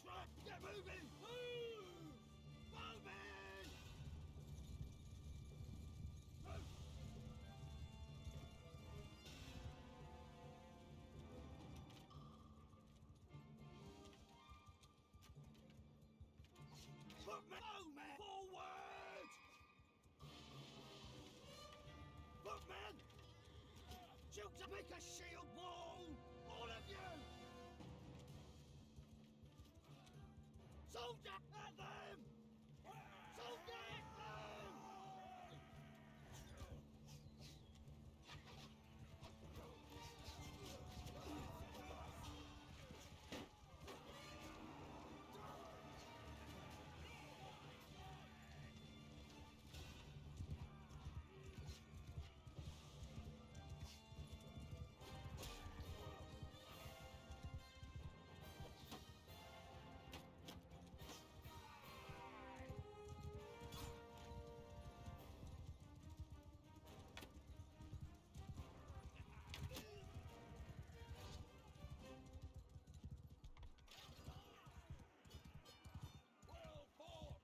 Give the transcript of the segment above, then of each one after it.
track! Get moving! Move! Moving! Movement! Forward! Movement! Shoot to make a shield wall! All of you! Soldier at them! Soldier at them! Well fought!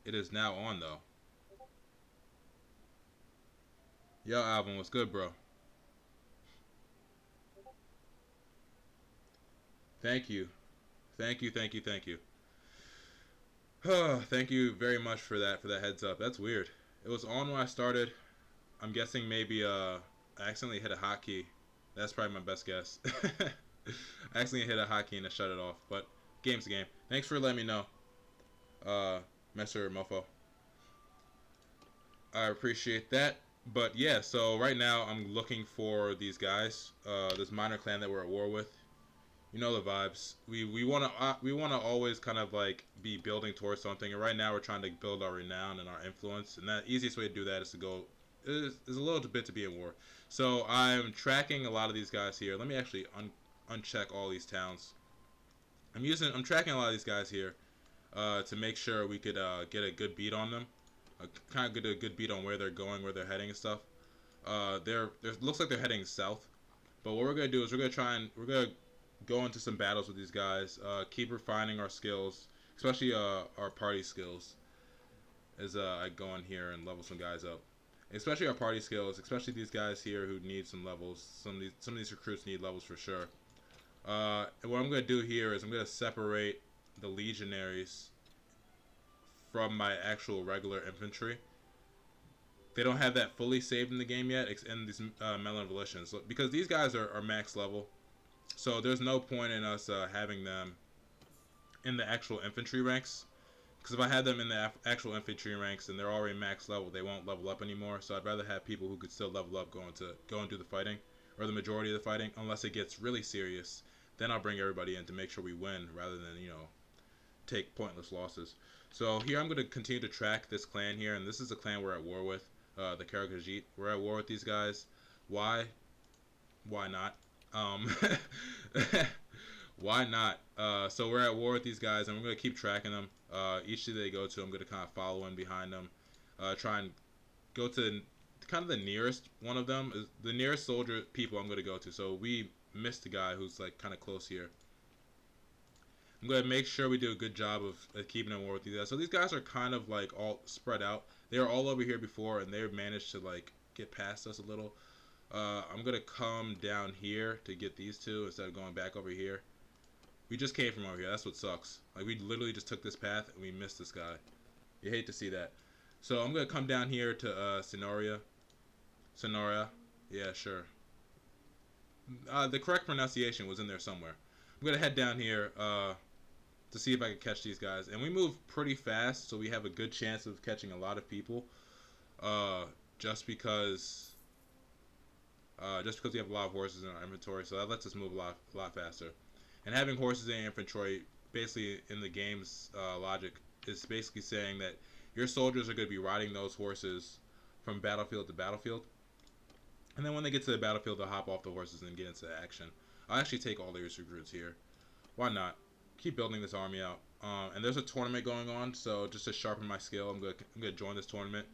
It is now on though. Yo, Alvin, what's good, bro? Thank you, thank you, thank you, thank you. Thank you very much for that heads up. That's weird. It was on when I started. I'm guessing maybe I accidentally hit a hotkey. That's probably my best guess. I accidentally hit a hotkey and it shut it off. But game's a game. Thanks for letting me know, Mr. Mofo. I appreciate that. But yeah, so right now I'm looking for these guys. This minor clan that we're at war with. You know the vibes. We wanna always kind of like be building towards something. And right now we're trying to build our renown and our influence. And the easiest way to do that is to go is a little bit to be in war. So I'm tracking a lot of these guys here. Let me actually uncheck all these towns. I'm tracking a lot of these guys here to make sure we could get a good beat on them. Kind of get a good beat on where they're going, where they're heading and stuff. There looks like they're heading south. But what we're gonna do is we're gonna go into some battles with these guys. Keep refining our skills, especially our party skills. As I go in here and level some guys up, especially our party skills, especially these guys here who need some levels. Some of these recruits need levels for sure. And what I'm gonna do here is I'm gonna separate the legionaries from my actual regular infantry. They don't have that fully saved in the game yet, in these Melon Volitions, because these guys are max level. So there's no point in us having them in the actual infantry ranks. Because if I had them in the actual infantry ranks and they're already max level, they won't level up anymore. So I'd rather have people who could still level up go and do the fighting, or the majority of the fighting, unless it gets really serious. Then I'll bring everybody in to make sure we win, rather than take pointless losses. So here I'm going to continue to track this clan here, and this is the clan we're at war with, the Karakajit. We're at war with these guys. Why? Why not? Um, why not? So we're at war with these guys, and we're gonna keep tracking them. Each city they go to, I'm gonna kind of follow in behind them, try and go to kind of the nearest one of them is the nearest soldier people I'm gonna go to. So we missed the guy who's like kind of close here. I'm gonna make sure we do a good job of keeping in war with these guys. So these guys are kind of like all spread out. They were all over here before, and they've managed to like get past us a little. I'm gonna come down here to get these two instead of going back over here. We just came from over here. That's what sucks. Like we literally just took this path and we missed this guy. You hate to see that. So I'm gonna come down here to Sonoria. Yeah, sure. The correct pronunciation was in there somewhere. I'm gonna head down here to see if I can catch these guys. And we move pretty fast, so we have a good chance of catching a lot of people. Just because we have a lot of horses in our inventory, so that lets us move a lot faster. And having horses in inventory, basically in the game's logic, is basically saying that your soldiers are going to be riding those horses from battlefield to battlefield. And then when they get to the battlefield, they'll hop off the horses and get into action. I'll actually take all these recruits here. Why not? Keep building this army out. And there's a tournament going on, so just to sharpen my skill, I'm gonna join this tournament.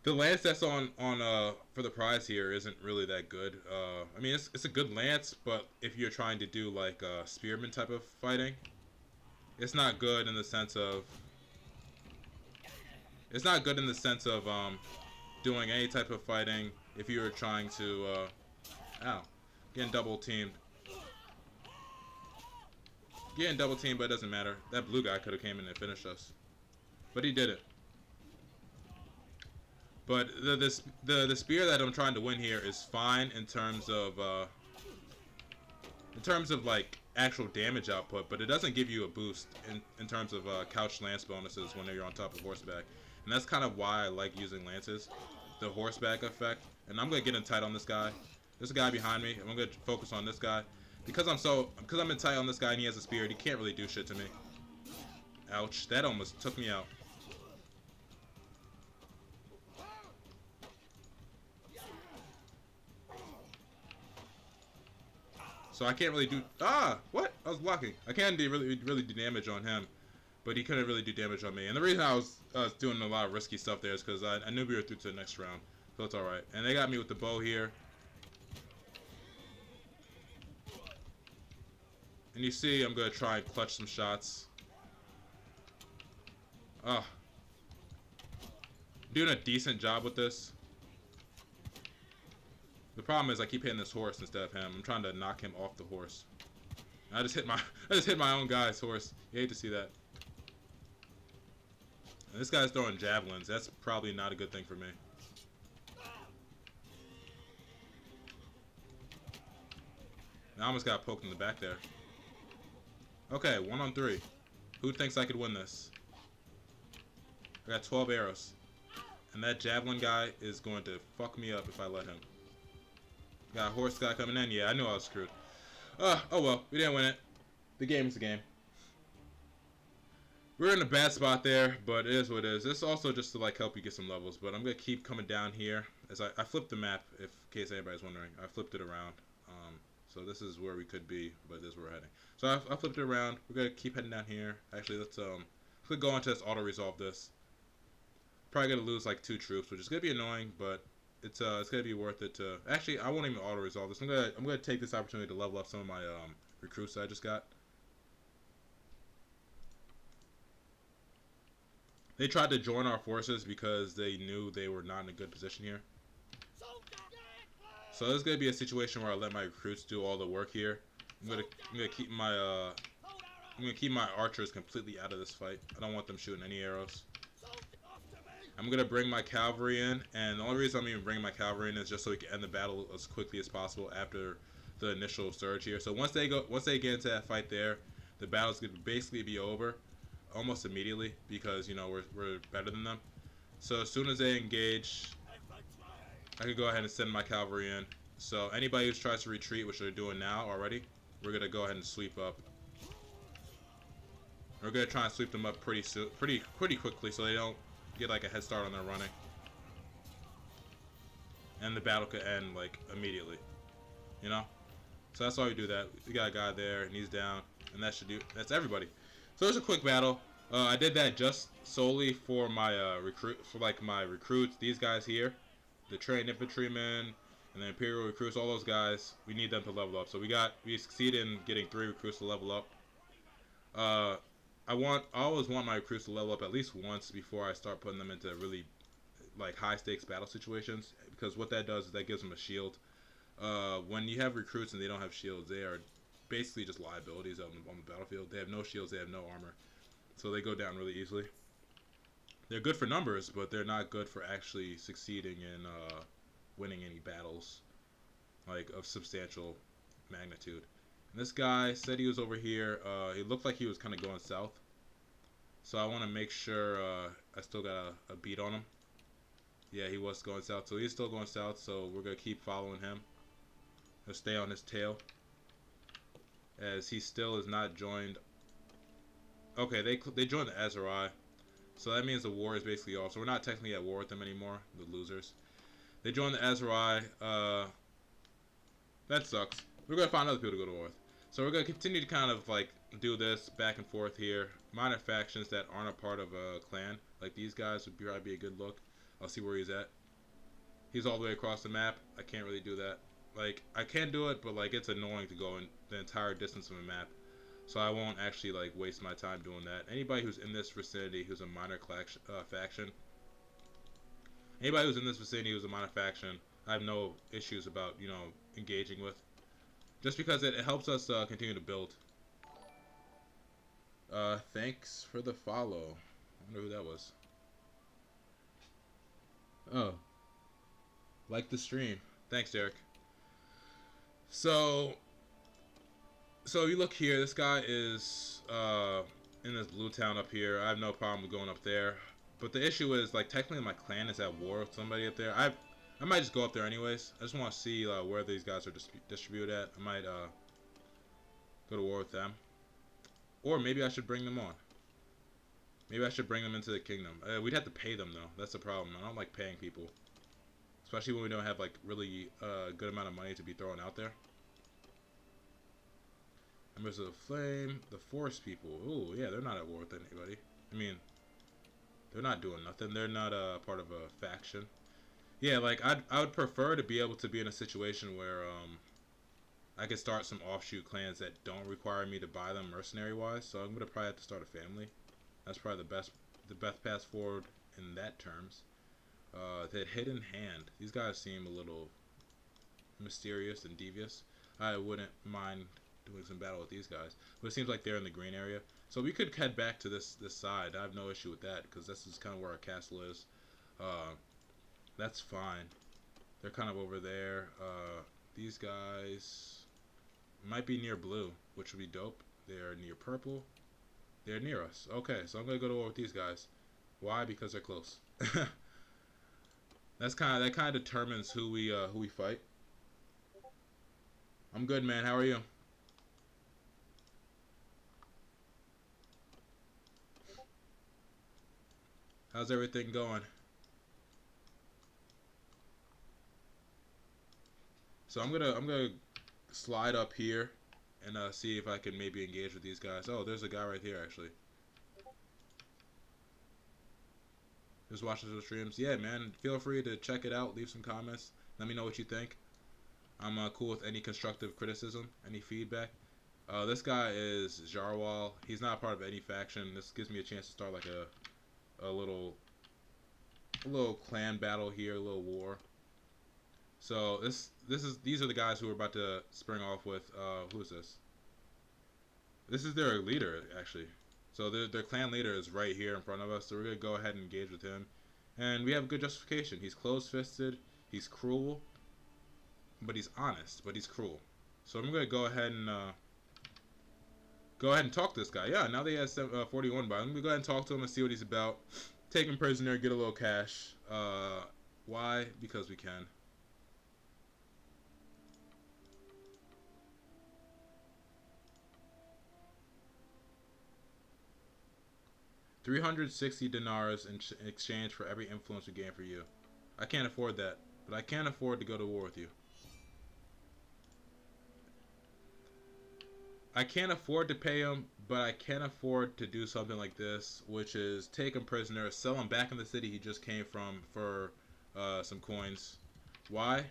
The lance that's on for the prize here isn't really that good. I mean, it's a good lance, but if you're trying to do like spearman type of fighting, it's not good in the sense of doing any type of fighting if you were trying to ow, getting double teamed. Getting double teamed, but it doesn't matter. That blue guy could have came in and finished us, but he did it. But the spear that I'm trying to win here is fine in terms of like actual damage output, but it doesn't give you a boost in terms of couch lance bonuses when you're on top of horseback, and that's kind of why I like using lances, the horseback effect. And I'm gonna get in tight on this guy. There's a guy behind me. I'm gonna focus on this guy because I'm in tight on this guy and he has a spear. He can't really do shit to me. Ouch! That almost took me out. So I can't really do... What? I was blocking. I can't really do damage on him. But he couldn't really do damage on me. And the reason I was doing a lot of risky stuff there is because I knew we were through to the next round. So it's alright. And they got me with the bow here. And you see I'm going to try and clutch some shots. Doing a decent job with this. The problem is I keep hitting this horse instead of him. I'm trying to knock him off the horse. I just hit my own guy's horse. You hate to see that. And this guy's throwing javelins. That's probably not a good thing for me. I almost got poked in the back there. Okay, 1 on 3. Who thinks I could win this? I got 12 arrows. And that javelin guy is going to fuck me up if I let him. Got a horse guy coming in. Yeah, I knew I was screwed. Oh well, we didn't win it. The game's the game. We're in a bad spot there, but it is what it is. This is also just to like help you get some levels. But I'm gonna keep coming down here as I flipped the map. In case anybody's wondering, I flipped it around. So this is where we could be, but this is where we're heading. So I flipped it around. We're gonna keep heading down here. Actually, let's go into this auto resolve this. Probably gonna lose like 2 troops, which is gonna be annoying, but it's gonna be worth it to. Actually, I won't even auto resolve this. I'm gonna take this opportunity to level up some of my recruits that I just got. They tried to join our forces because they knew they were not in a good position here. So this is gonna be a situation where I let my recruits do all the work here. I'm gonna keep my archers completely out of this fight. I don't want them shooting any arrows. I'm gonna bring my cavalry in, and the only reason I'm even bringing my cavalry in is just so we can end the battle as quickly as possible after the initial surge here. So once they get into that fight there, the battle's gonna basically be over almost immediately because you know we're better than them. So as soon as they engage, I can go ahead and send my cavalry in. So anybody who tries to retreat, which they're doing now already, we're gonna go ahead and sweep up. We're gonna try and sweep them up pretty quickly so they don't get like a head start on their running, and the battle could end like immediately, you know. So that's why we do that. We got a guy there and he's down, and that's everybody. So there's a quick battle. I did that just solely for my recruits, these guys here. the trained infantrymen, and the Imperial recruits, all those guys, we need them to level up. So we succeeded in getting 3 recruits to level up. I always want my recruits to level up at least once before I start putting them into really like high stakes battle situations, because what that does is that gives them a shield. When you have recruits and they don't have shields, they are basically just liabilities on the battlefield. They have no shields, they have no armor, so they go down really easily. They're good for numbers, but they're not good for actually succeeding in winning any battles like of substantial magnitude. And this guy said he was over here. He looked like he was kind of going south, so I want to make sure I still got a beat on him. Yeah, he was going south, so he's still going south, so we're going to keep following him. We'll stay on his tail, as he still is not joined. Okay, they joined the Azari, so that means the war is basically off. So we're not technically at war with them anymore, the losers. They joined the Azari. That sucks. We're going to find other people to go to war with. So we're going to continue to kind of like do this back and forth here. Minor factions that aren't a part of a clan, like these guys, would probably be a good look. I'll see where he's at. He's all the way across the map. I can't really do that. Like, I can do it, but like it's annoying to go in the entire distance of a map. So I won't actually like waste my time doing that. Anybody who's in this vicinity who's a minor faction. Anybody who's in this vicinity who's a minor faction, I have no issues about, you know, engaging with. Just because it helps us continue to build. Thanks for the follow. I wonder who that was. Oh. Like the stream. Thanks, Derek. So you look here. This guy is in this blue town up here. I have no problem with going up there. But the issue is, like, technically my clan is at war with somebody up there. I might just go up there anyways. I just want to see where these guys are distributed at. I might go to war with them. Or maybe I should bring them on. Maybe I should bring them into the kingdom. We'd have to pay them, though. That's the problem. I don't like paying people. Especially when we don't have, like, really good amount of money to be throwing out there. Members of the Flame. The Forest people. Ooh, yeah, they're not at war with anybody. I mean, they're not doing nothing. They're not part of a faction. Yeah, like, I would prefer to be able to be in a situation where I could start some offshoot clans that don't require me to buy them mercenary-wise. So I'm going to probably have to start a family. That's probably the best path forward in that terms. That Hidden Hand. These guys seem a little mysterious and devious. I wouldn't mind doing some battle with these guys. But it seems like they're in the green area. So we could head back to this side. I have no issue with that, because this is kind of where our castle is. That's fine. They're kind of over there. These guys might be near blue, which would be dope. They're near purple. They're near us. Okay, so I'm going to go to war with these guys. Why? Because they're close. That kind of determines who we fight. I'm good, man. How are you? How's everything going? So I'm gonna slide up here and see if I can maybe engage with these guys. Oh, there's a guy right here actually. Just watching those streams. Yeah, man. Feel free to check it out. Leave some comments. Let me know what you think. I'm cool with any constructive criticism, any feedback. This guy is Jarwal. He's not part of any faction. This gives me a chance to start like a little clan battle here, a little war. So these are the guys who are about to spring off with. Who is this? This is their leader actually. So their clan leader is right here in front of us. So we're gonna go ahead and engage with him, and we have a good justification. He's close-fisted. He's cruel. But he's honest, but he's cruel. So I'm gonna go ahead and talk to this guy. Yeah, now that he has 41 bucks, I'm gonna go ahead and talk to him and see what he's about. Take him prisoner, get a little cash. Why? Because we can. $360 dinars in exchange for every influence we gain for you. I can't afford that, but I can afford to go to war with you. I can't afford to pay him, but I can afford to do something like this, which is take him prisoner, sell him back in the city he just came from for some coins. Why?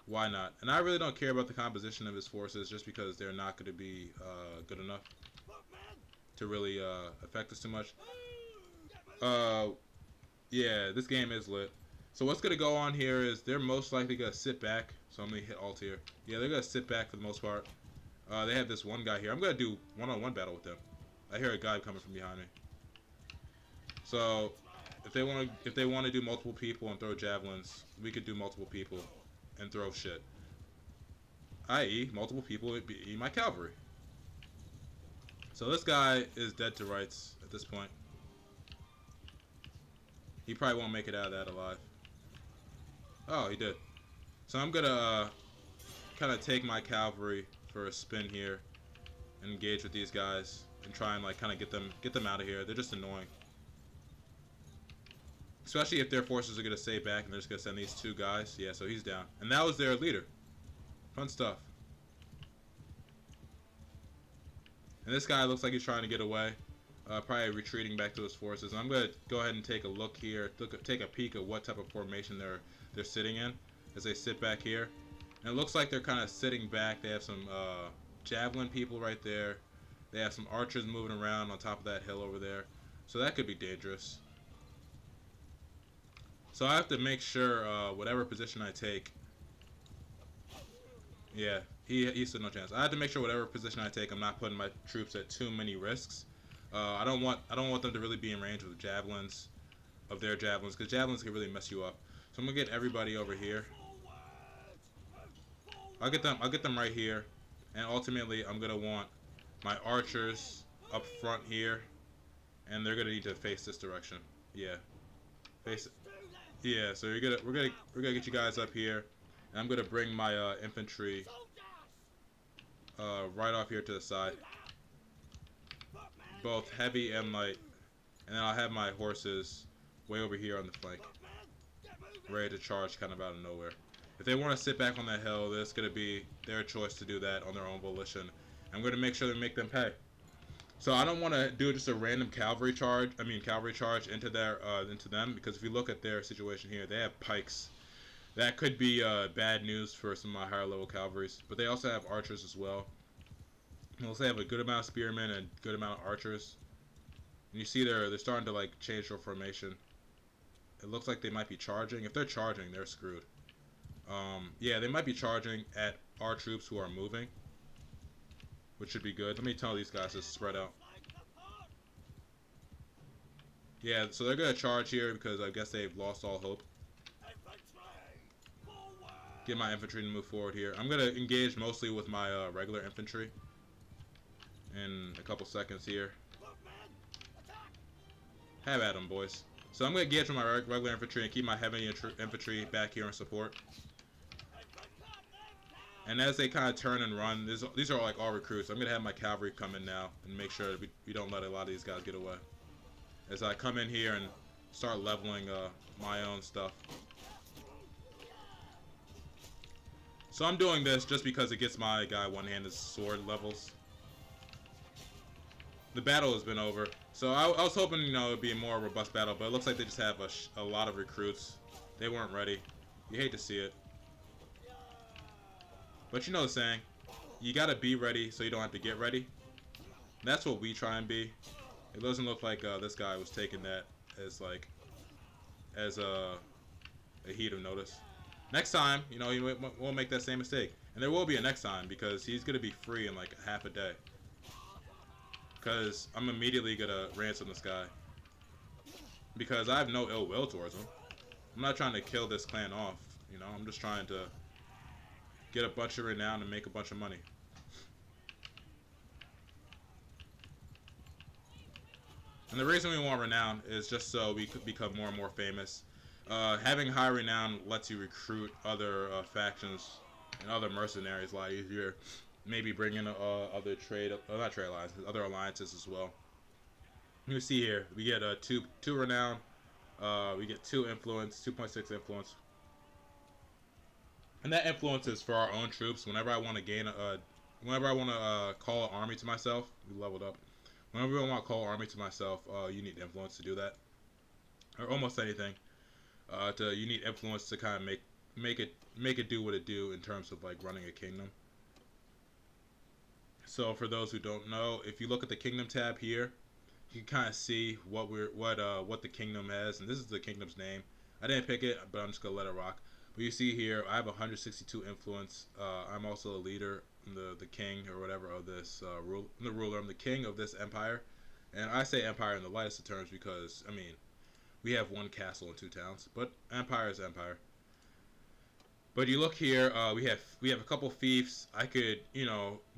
Why not? And I really don't care about the composition of his forces just because they're not going to be good enough to really affect us too much. Yeah, this game is lit. So what's going to go on here is they're most likely going to sit back. So I'm going to hit Alt here. Yeah, they're going to sit back for the most part. They have this one guy here. I'm going to do one-on-one battle with them. I hear a guy coming from behind me. So if they want to do multiple people and throw javelins, we could do multiple people and throw shit. I.e., multiple people would be my cavalry. So this guy is dead to rights at this point. He probably won't make it out of that alive. Oh, he did. So I'm gonna kind of take my cavalry for a spin here and engage with these guys and try and like kind of get them out of here. They're just annoying. Especially if their forces are going to stay back and they're just going to send these two guys. Yeah, so he's down. And that was their leader. Fun stuff. And this guy looks like he's trying to get away. Probably retreating back to his forces. And I'm going to go ahead and take a look here. Take a peek at what type of formation they're sitting in as they sit back here. And it looks like they're kind of sitting back. They have some javelin people right there. They have some archers moving around on top of that hill over there. So that could be dangerous. So I have to make sure whatever position I take. Yeah, he stood no chance. I have to make sure whatever position I take, I'm not putting my troops at too many risks. I don't want them to really be in range of javelins, because javelins can really mess you up. So I'm gonna get everybody over here. I'll get them right here, and ultimately I'm gonna want my archers up front here, and they're gonna need to face this direction. Yeah, face it. Yeah, so we're gonna get you guys up here, and I'm gonna bring my infantry right off here to the side, both heavy and light, and then I'll have my horses way over here on the flank, ready to charge kind of out of nowhere. If they want to sit back on that hill, that's gonna be their choice to do that on their own volition. I'm gonna make sure to make them pay. So I don't want to do just a random cavalry charge into them, because if you look at their situation here, they have pikes. That could be bad news for some of my higher level cavalries. But they also have archers as well. They also have a good amount of spearmen and a good amount of archers. And you see they're starting to like change their formation. It looks like they might be charging. If they're charging, they're screwed. Yeah, they might be charging at our troops who are moving, which should be good. Let me tell these guys to spread out. Yeah, so they're going to charge here because I guess they've lost all hope. Get my infantry to move forward here. I'm going to engage mostly with my regular infantry in a couple seconds here. Have at them, boys. So I'm going to engage with my regular infantry and keep my heavy infantry back here in support. And as they kind of turn and run, these are like all recruits. I'm going to have my cavalry come in now and make sure we don't let a lot of these guys get away. As I come in here and start leveling my own stuff. So I'm doing this just because it gets my guy one-handed sword levels. The battle has been over. So I was hoping, you know, it would be a more robust battle, but it looks like they just have a lot of recruits. They weren't ready. You hate to see it. But you know the saying, you gotta be ready so you don't have to get ready. And that's what we try and be. It doesn't look like this guy was taking that as a heat of notice. Next time, you know, he won't make that same mistake. And there will be a next time because he's gonna be free in like half a day. Because I'm immediately gonna ransom this guy. Because I have no ill will towards him. I'm not trying to kill this clan off, you know, I'm just trying to get a bunch of renown and make a bunch of money. And the reason we want renown is just so we could become more and more famous. Having high renown lets you recruit other factions and other mercenaries a lot easier. Maybe bring in other other alliances as well. You see here, we get two renown, we get 2 influence, 2.6 influence. And that influence is for our own troops. Whenever I want to gain whenever I want to call an army to myself, we leveled up. Whenever I want to call an army to myself, you need influence to do that, or almost anything. You need influence to kind of make it do what it do in terms of like running a kingdom. So for those who don't know, if you look at the kingdom tab here, you can kind of see what the kingdom has, and this is the kingdom's name. I didn't pick it, but I'm just gonna let it rock. But you see here, I have 162 influence. I'm also a leader, the king or whatever of this the ruler. I'm the king of this empire, and I say empire in the lightest of terms because I mean we have one castle and two towns, but empire is empire. But you look here, we have a couple fiefs. I could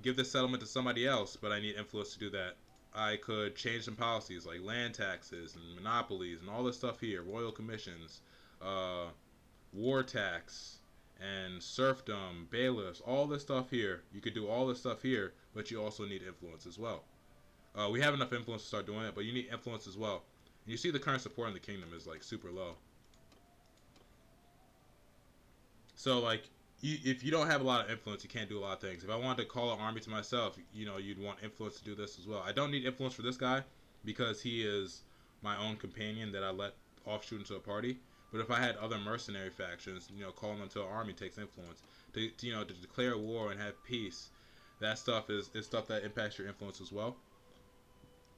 give this settlement to somebody else, but I need influence to do that. I could change some policies like land taxes and monopolies and all this stuff here, royal commissions, uh, war tax, and serfdom, bailiffs, all this stuff here. You could do all this stuff here, but you also need influence as well. We have enough influence to start doing it, but you need influence as well. And you see the current support in the kingdom is like super low. So like, if you don't have a lot of influence, you can't do a lot of things. If I wanted to call an army to myself, you'd want influence to do this as well. I don't need influence for this guy because he is my own companion that I let offshoot into a party. But if I had other mercenary factions, calling them to an army takes influence. To declare war and have peace, that stuff is stuff that impacts your influence as well.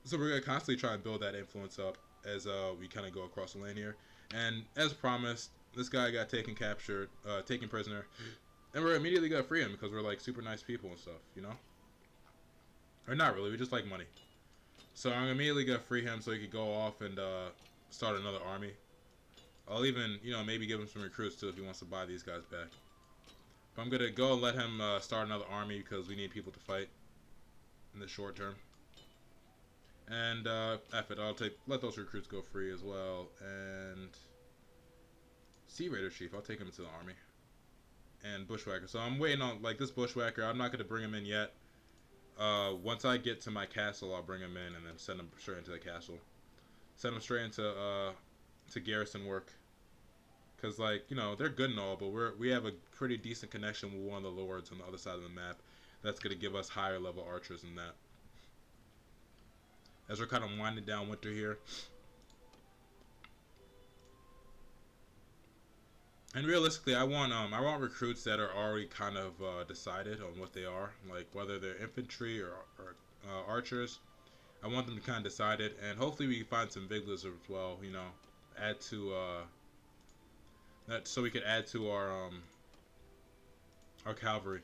So we're gonna constantly try and build that influence up as we kind of go across the lane here. And as promised, this guy got taken prisoner, and we're immediately gonna free him because we're like super nice people and stuff. Or not really, we just like money. So I'm immediately gonna free him so he could go off and start another army. I'll even maybe give him some recruits too if he wants to buy these guys back. But I'm gonna go and let him start another army because we need people to fight in the short term. And F it, let those recruits go free as well. And Sea Raider Chief, I'll take him into the army. And Bushwhacker. So I'm waiting on like this Bushwhacker. I'm not gonna bring him in yet. Once I get to my castle, I'll bring him in and then send him straight into the castle. Send him straight into to garrison work. Cause like they're good and all, but we have a pretty decent connection with one of the lords on the other side of the map. That's gonna give us higher level archers than that. As we're kind of winding down winter here. And realistically, I want recruits that are already kind of decided on what they are, like whether they're infantry or archers. I want them to kind of decide it, and hopefully we can find some Viglers as well. Add to that so we could add to our cavalry,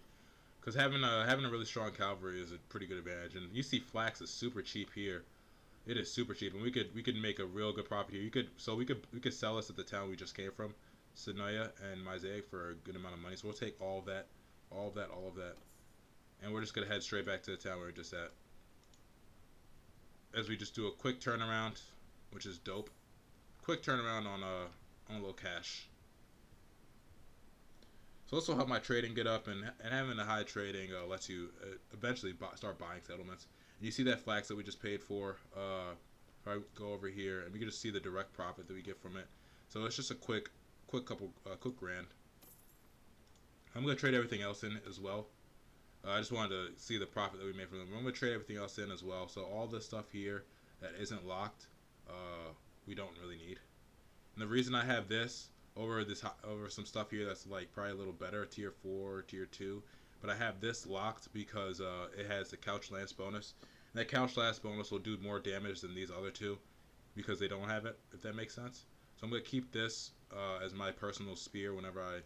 because having a really strong cavalry is a pretty good advantage. And you see flax is super cheap here. It is super cheap, and we could make a real good profit here. We could sell this at the town we just came from, Sonoya and Mosaic, for a good amount of money. So we'll take all of that, and we're just gonna head straight back to the town we were just at. As we just do a quick turnaround, which is dope. Quick turnaround on a little cash. So this will help my trading get up, and having a high trading lets you eventually start buying settlements. And you see that flax that we just paid for. If I go over here, and we can just see the direct profit that we get from it. So it's just a quick grand. I'm gonna trade everything else in as well. I just wanted to see the profit that we made from them. I'm gonna trade everything else in as well. So all this stuff here that isn't locked, we don't really need. And the reason I have this over some stuff here that's like probably a little better, tier 4, tier 2, but I have this locked because it has the couch lance bonus. And that couch lance bonus will do more damage than these other two because they don't have it, if that makes sense. So I'm gonna keep this as my personal spear whenever I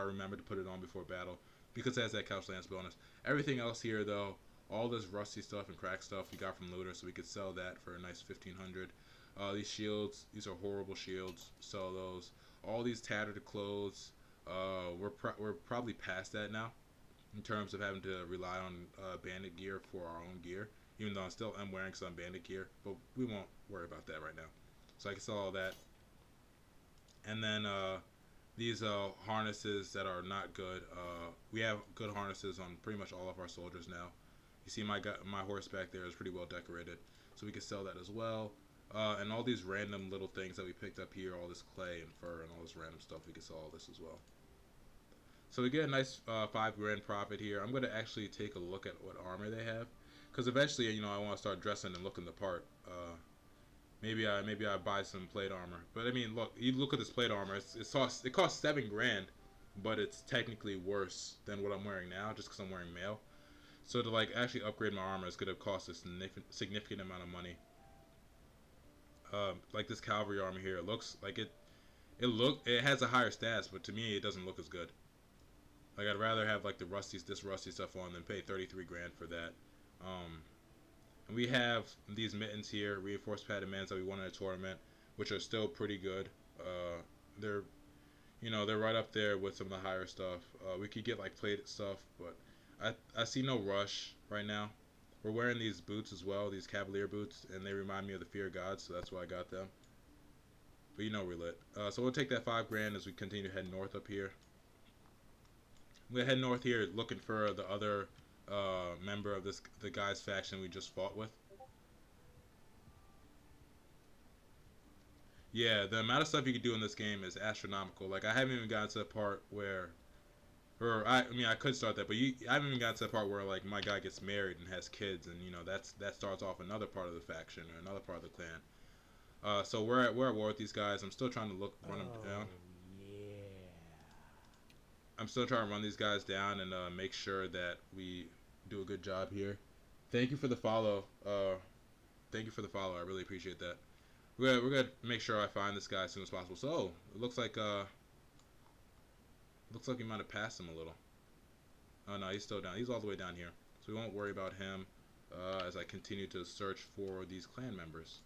remember to put it on before battle, because it has that couch lance bonus. Everything else here though, all this rusty stuff and cracked stuff we got from looter, so we could sell that for a nice 1500. These shields, these are horrible shields. Sell those. All these tattered clothes, we're probably past that now, in terms of having to rely on bandit gear for our own gear. Even though I'm wearing some bandit gear, but we won't worry about that right now. So I can sell all that. And then these harnesses that are not good. We have good harnesses on pretty much all of our soldiers now. You see my horse back there is pretty well decorated, so we can sell that as well. And all these random little things that we picked up here, all this clay and fur and all this random stuff, we can sell all this as well. So we get a nice 5 grand profit here. I'm going to actually take a look at what armor they have, because eventually, I want to start dressing and looking the part. maybe I buy some plate armor. But I mean, look, you look at this plate armor. It costs 7 grand, but it's technically worse than what I'm wearing now, just because I'm wearing mail. So to like actually upgrade my armor is gonna cost a significant amount of money. Like this cavalry armor here, it looks like it has a higher stats, but to me it doesn't look as good. Like I'd rather have like this rusty stuff on than pay 33 grand for that. Um, and we have these mittens here, reinforced padded mans that we won in a tournament, which are still pretty good. They're they're right up there with some of the higher stuff. We could get like plated stuff, but I see no rush right now. We're wearing these boots as well, these cavalier boots, and they remind me of the fear of God, so that's why I got them. But we're lit. So we'll take that 5 grand as we continue to head north up here. We're heading north here looking for the other member of the guy's faction we just fought with. Yeah, the amount of stuff you can do in this game is astronomical. Like I haven't even gotten to the part where, I mean I could start that, but I haven't even gotten to the part where like my guy gets married and has kids, and that starts off another part of the faction or another part of the clan. So we're at war with these guys. I'm still trying to run them down. Yeah. I'm still trying to run these guys down and make sure that we do a good job here. Thank you for the follow. Thank you for the follow. I really appreciate that. We're gonna make sure I find this guy as soon as possible. So it looks like we might have passed him a little. Oh no, he's still down. He's all the way down here, so we won't worry about him as I continue to search for these clan members.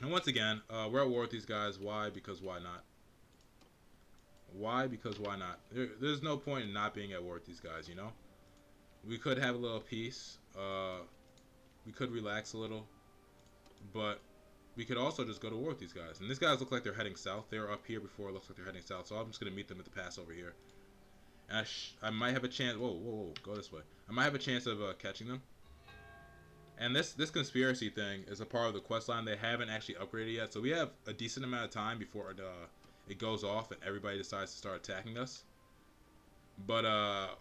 And once again, we're at war with these guys. Why? Because why not? Why? Because why not? There's no point in not being at war with these guys, We could have a little peace. We could relax a little. But we could also just go to war with these guys. And these guys look like they're heading south. They were up here before. It looks like they're heading south. So I'm just going to meet them at the pass over here. And I might have a chance. Whoa. Go this way. I might have a chance of catching them. And this conspiracy thing is a part of the quest line. They haven't actually upgraded yet. So we have a decent amount of time before it goes off and everybody decides to start attacking us. But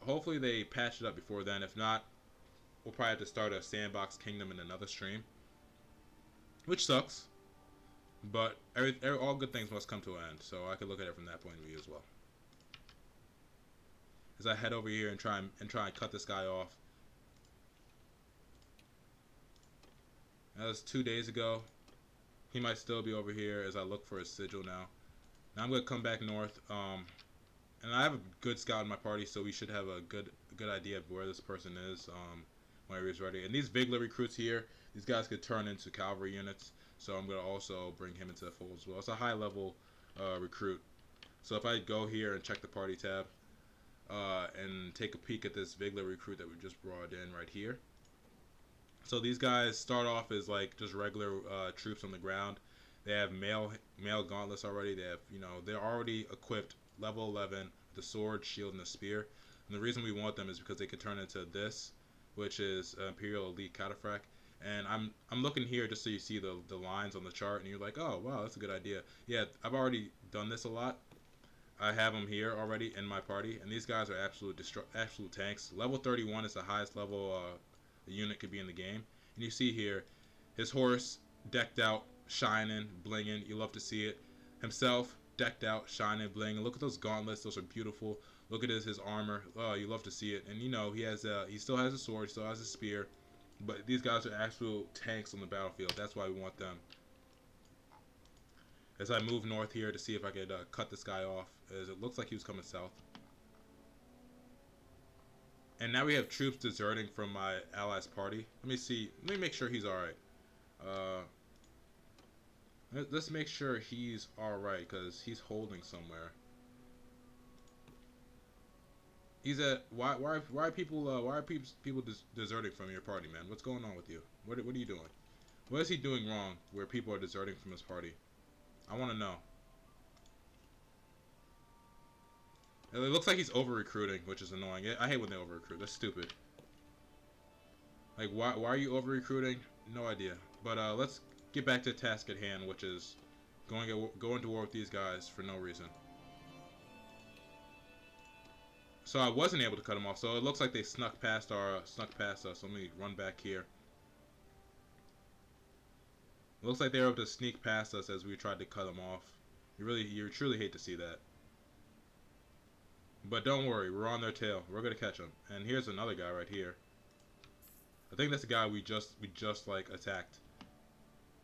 hopefully they patch it up before then. If not, we'll probably have to start a sandbox kingdom in another stream. Which sucks, but all good things must come to an end, so I could look at it from that point of view as well. As I head over here and try and cut this guy off. That was 2 days ago. He might still be over here as I look for his sigil now. Now I'm gonna come back north, and I have a good scout in my party, so we should have a good idea of where this person is whenever he's ready. And these Vigler recruits here. These guys could turn into cavalry units, so I'm going to also bring him into the fold as well. It's a high-level recruit. So if I go here and check the party tab and take a peek at this Vigler recruit that we just brought in right here. So these guys start off as like just regular troops on the ground. They have male gauntlets already. They have, they're already equipped level 11 with the sword, shield, and the spear. And the reason we want them is because they could turn into this, which is Imperial Elite Cataphract. And I'm looking here just so you see the lines on the chart, and you're like, oh wow, that's a good idea. Yeah, I've already done this a lot. I have them here already in my party, and these guys are absolute tanks. Level 31 is the highest level the unit could be in the game. And you see here, his horse decked out, shining, blinging. You love to see it. Himself decked out, shining, blinging. Look at those gauntlets; those are beautiful. Look at his armor. Oh, you love to see it. And he still has a sword, still has a spear. But these guys are actual tanks on the battlefield. That's why we want them. As I move north here to see if I could cut this guy off, as it looks like he was coming south. And now we have troops deserting from my allies' party. Let me see. Let me make sure he's alright. Let's make sure he's alright, because he's holding somewhere. He's at why are people deserting from your party, man? What's going on with you? What are you doing? What is he doing wrong where people are deserting from his party? I want to know. It looks like he's over recruiting, which is annoying. I hate when they over recruit. That's stupid. Like why are you over recruiting? No idea. But let's get back to the task at hand, which is going to war with these guys for no reason. So I wasn't able to cut them off. So it looks like they snuck past us. Let me run back here. Looks like they were able to sneak past us as we tried to cut them off. You truly hate to see that. But don't worry, we're on their tail. We're gonna catch them. And here's another guy right here. I think that's the guy we just like attacked.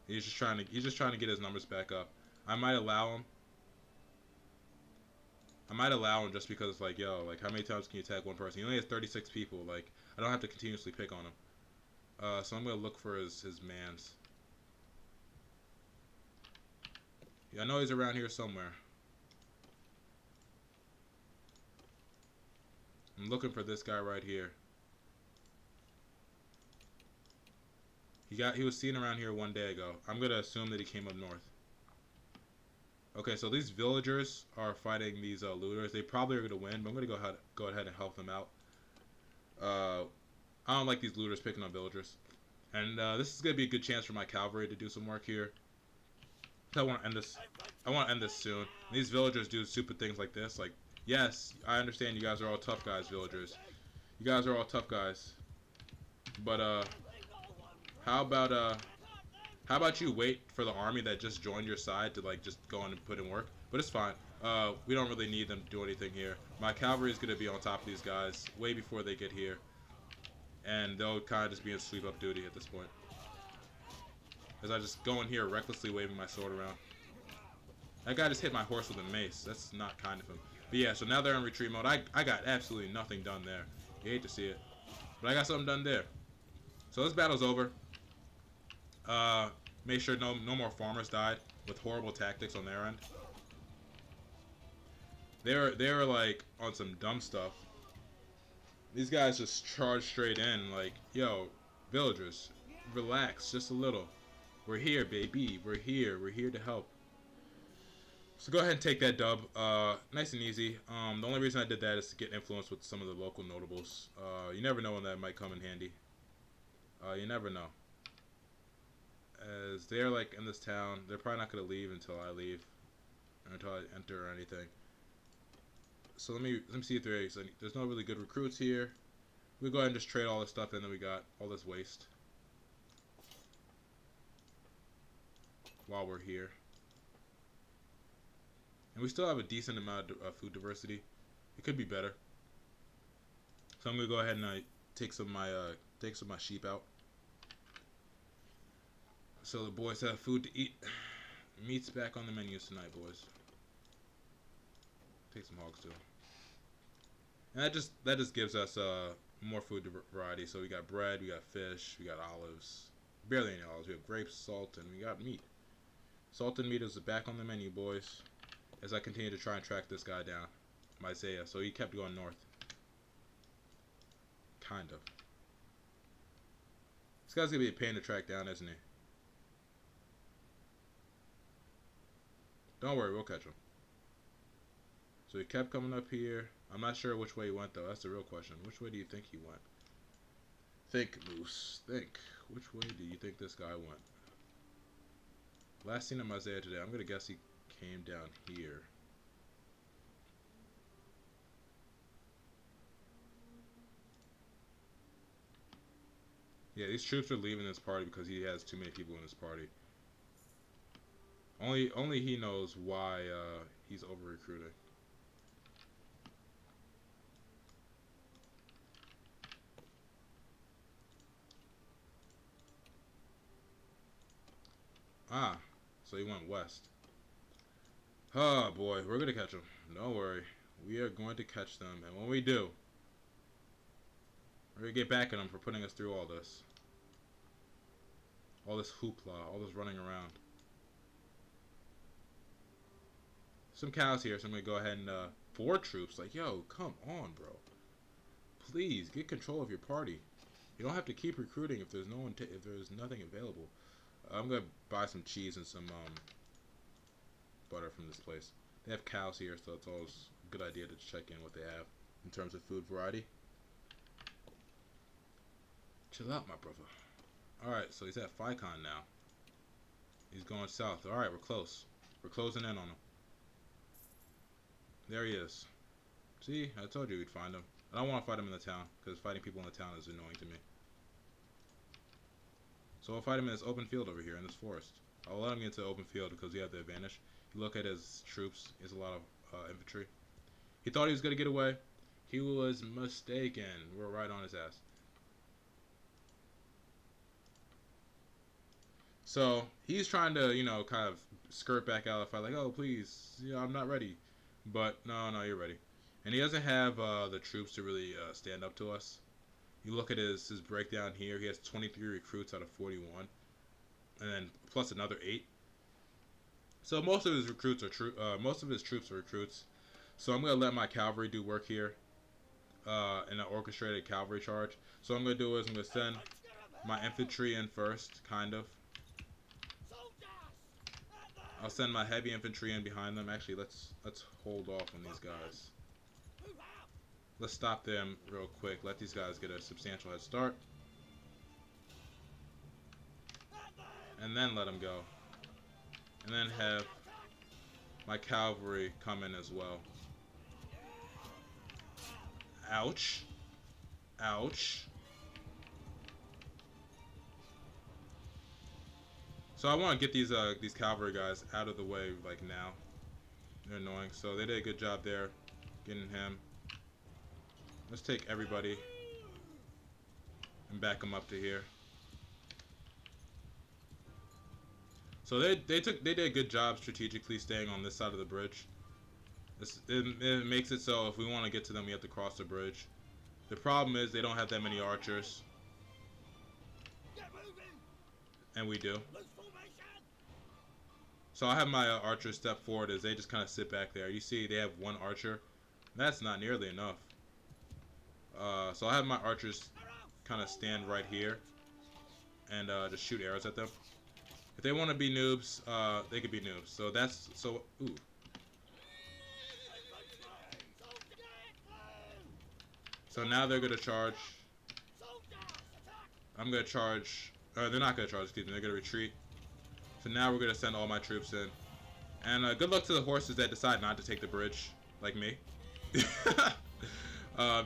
He's just trying to get his numbers back up. I might allow him. Just because it's like, yo, like how many times can you attack one person? He only has 36 people. Like I don't have to continuously pick on him. So I'm gonna look for his mans. Yeah, I know he's around here somewhere. I'm looking for this guy right here. He was seen around here one day ago. I'm gonna assume that he came up north. Okay, so these villagers are fighting these looters. They probably are gonna win, but I'm gonna go ahead and help them out. I don't like these looters picking on villagers, and this is gonna be a good chance for my cavalry to do some work here. I want to end this. I want to end this soon. These villagers do stupid things like this. Like, yes, I understand you guys are all tough guys, villagers. You guys are all tough guys. But how about you wait for the army that just joined your side to like just go on and put in work? But it's fine. We don't really need them to do anything here. My cavalry is gonna be on top of these guys way before they get here, and they'll kind of just be in sweep up duty at this point. As I just go in here recklessly waving my sword around. That guy just hit my horse with a mace. That's not kind of him. But yeah, so now they're in retreat mode. I got absolutely nothing done there. You hate to see it. But I got something done there. So this battle's over. Make sure no more farmers died with horrible tactics on their end. They were like on some dumb stuff. These guys just charged straight in like, yo, villagers, relax just a little. We're here, baby. We're here. We're here to help. So go ahead and take that dub. Nice and easy. The only reason I did that is to get influence with some of the local notables. You never know when that might come in handy. You never know. As they're like in this town, they're probably not gonna leave until I leave, or until I enter or anything. So let me see if there's no really good recruits here. We go ahead and just trade all this stuff in that we got, all this waste. While we're here. And we still have a decent amount of food diversity. It could be better. So I'm gonna go ahead and take some of my sheep out. So the boys have food to eat. Meat's back on the menus tonight, boys. Take some hogs too. And that just gives us more food variety. So we got bread, we got fish, we got olives. Barely any olives. We have grapes, salt, and we got meat. Salted meat is back on the menu, boys. As I continue to try and track this guy down. Isaiah. So he kept going north. Kind of. This guy's gonna be a pain to track down, isn't he? Don't worry, we'll catch him. So he kept coming up here. I'm not sure which way he went, though. That's the real question. Which way do you think he went? Think, Moose. Think. Which way do you think this guy went? Last seen of Isaiah today. I'm going to guess he came down here. Yeah, these troops are leaving this party because he has too many people in his party. Only he knows why he's over-recruiting. Ah, so he went west. Oh boy, we're gonna catch them. Don't worry. We are going to catch them, and when we do, we're gonna get back at them for putting us through all this. All this hoopla, all this running around. Some cows here, so I'm gonna go ahead and 4 troops. Like, yo, come on, bro. Please get control of your party. You don't have to keep recruiting if there's if there's nothing available. I'm gonna buy some cheese and some butter from this place. They have cows here, so it's always a good idea to check in what they have in terms of food variety. Chill out, my brother. Alright, so he's at Ficon now. He's going south. Alright, we're close. We're closing in on him. There he is. See, I told you we'd find him. I don't want to fight him in the town, because fighting people in the town is annoying to me. So we'll fight him in this open field over here, in this forest. I'll let him get to the open field because we have the advantage. You look at his troops. He has a lot of infantry. He thought he was going to get away. He was mistaken. We're right on his ass. So he's trying to, you know, kind of skirt back out. If I like, oh please, you know, I'm not ready. But no, you're ready. And he doesn't have the troops to really stand up to us. You look at his breakdown here. He has 23 recruits out of 41, and then plus another 8. So most of his recruits are most of his troops are recruits. So I'm gonna let my cavalry do work here in an orchestrated cavalry charge. So what I'm gonna do is I'm gonna send my infantry in first, kind of. I'll send my heavy infantry in behind them. Actually, let's hold off on these guys. Let's stop them real quick. Let these guys get a substantial head start. And then let them go. And then have my cavalry come in as well. Ouch. Ouch. So I want to get these cavalry guys out of the way like now. They're annoying. So they did a good job there getting him. Let's take everybody and back them up to here. So they did a good job strategically staying on this side of the bridge. It makes it so if we want to get to them, we have to cross the bridge. The problem is they don't have that many archers, and we do. So I have my archers step forward as they just kind of sit back there. You see, they have one archer. That's not nearly enough. So I have my archers kind of stand right here and just shoot arrows at them. If they want to be noobs, they could be noobs. So that's ooh. So now they're gonna charge. I'm gonna charge. They're not gonna charge. Excuse me. They're gonna retreat. So now we're gonna send all my troops in. And good luck to the horses that decide not to take the bridge, like me.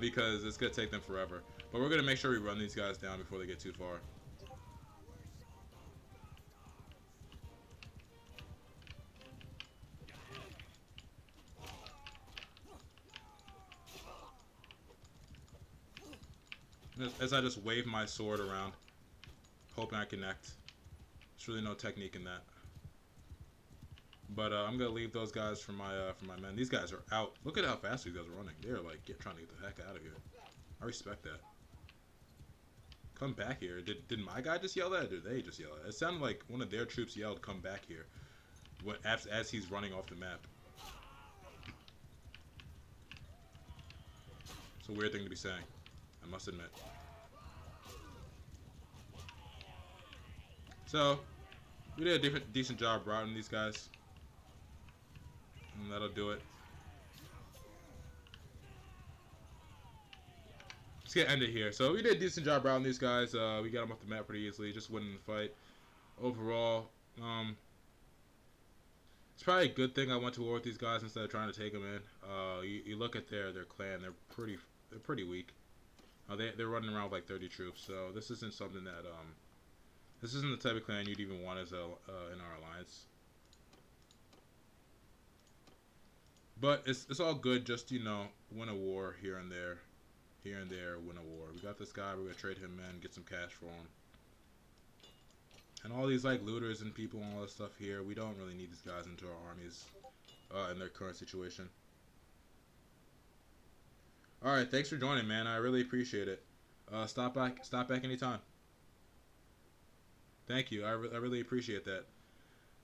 Because it's gonna take them forever. But we're gonna make sure we run these guys down before they get too far. As I just wave my sword around, hoping I connect. There's really no technique in that. But I'm gonna leave those guys for my men. These guys are out. Look at how fast these guys are running. They're like trying to get the heck out of here. I respect that. Come back here. Did my guy just yell that, or did they just yell that? It sounded like one of their troops yelled, "Come back here," as he's running off the map. It's a weird thing to be saying, I must admit. So we did a decent job routing these guys, and that'll do it. Let's get ended here. So we did a decent job routing these guys. We got them off the map pretty easily, just winning the fight. Overall, it's probably a good thing I went to war with these guys instead of trying to take them in. You look at their clan; they're pretty weak. They're running around with like 30 troops. So this isn't something that this isn't the type of clan you'd even want as in our alliance. But it's all good. Just, you know, win a war here and there. Here and there, win a war. We got this guy. We're gonna trade him in, get some cash for him. And all these like looters and people and all this stuff here, we don't really need these guys into our armies in their current situation. All right, thanks for joining, man. I really appreciate it. Stop back anytime. Thank you. I really appreciate that.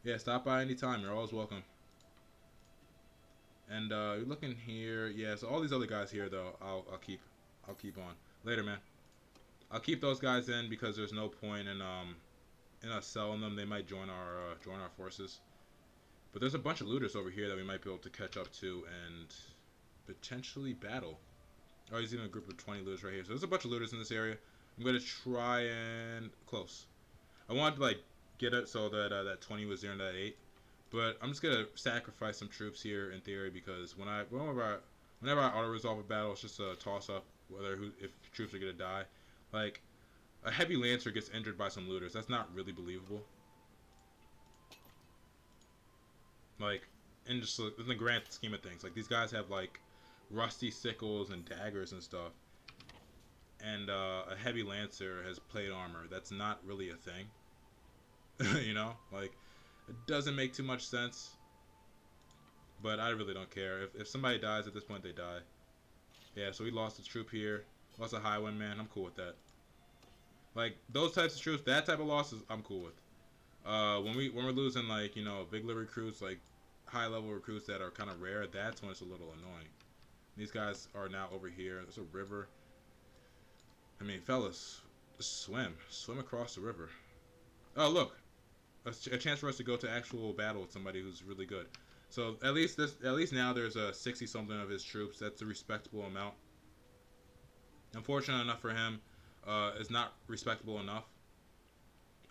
Yeah, stop by anytime. You're always welcome. And you're looking here. Yeah, so all these other guys here though, I'll keep on. Later, man. I'll keep those guys in because there's no point in us selling them. They might join our forces. But there's a bunch of looters over here that we might be able to catch up to and potentially battle. Oh, he's even a group of 20 looters right here. So there's a bunch of looters in this area. I'm gonna try and close. I wanted to like get it so that that 20 was there and that 8. But I'm just gonna sacrifice some troops here in theory because whenever I auto resolve a battle, it's just a toss up if troops are gonna die. Like a heavy lancer gets injured by some looters. That's not really believable. Like, in the grand scheme of things, like these guys have like rusty sickles and daggers and stuff, and a heavy lancer has plate armor. That's not really a thing. You know, like it doesn't make too much sense. But I really don't care. If somebody dies at this point, they die. Yeah, so we lost a troop here. Lost a highwayman. I'm cool with that. Like those types of troops, that type of losses, I'm cool with. When we're losing like Vigler recruits, like high level recruits that are kind of rare, that's when it's a little annoying. These guys are now over here. There's a river. I mean, fellas, just swim across the river. Oh look, a chance for us to go to actual battle with somebody who's really good. So at least now there's a 60 something of his troops. That's a respectable amount. Unfortunate enough for him, it's not respectable enough.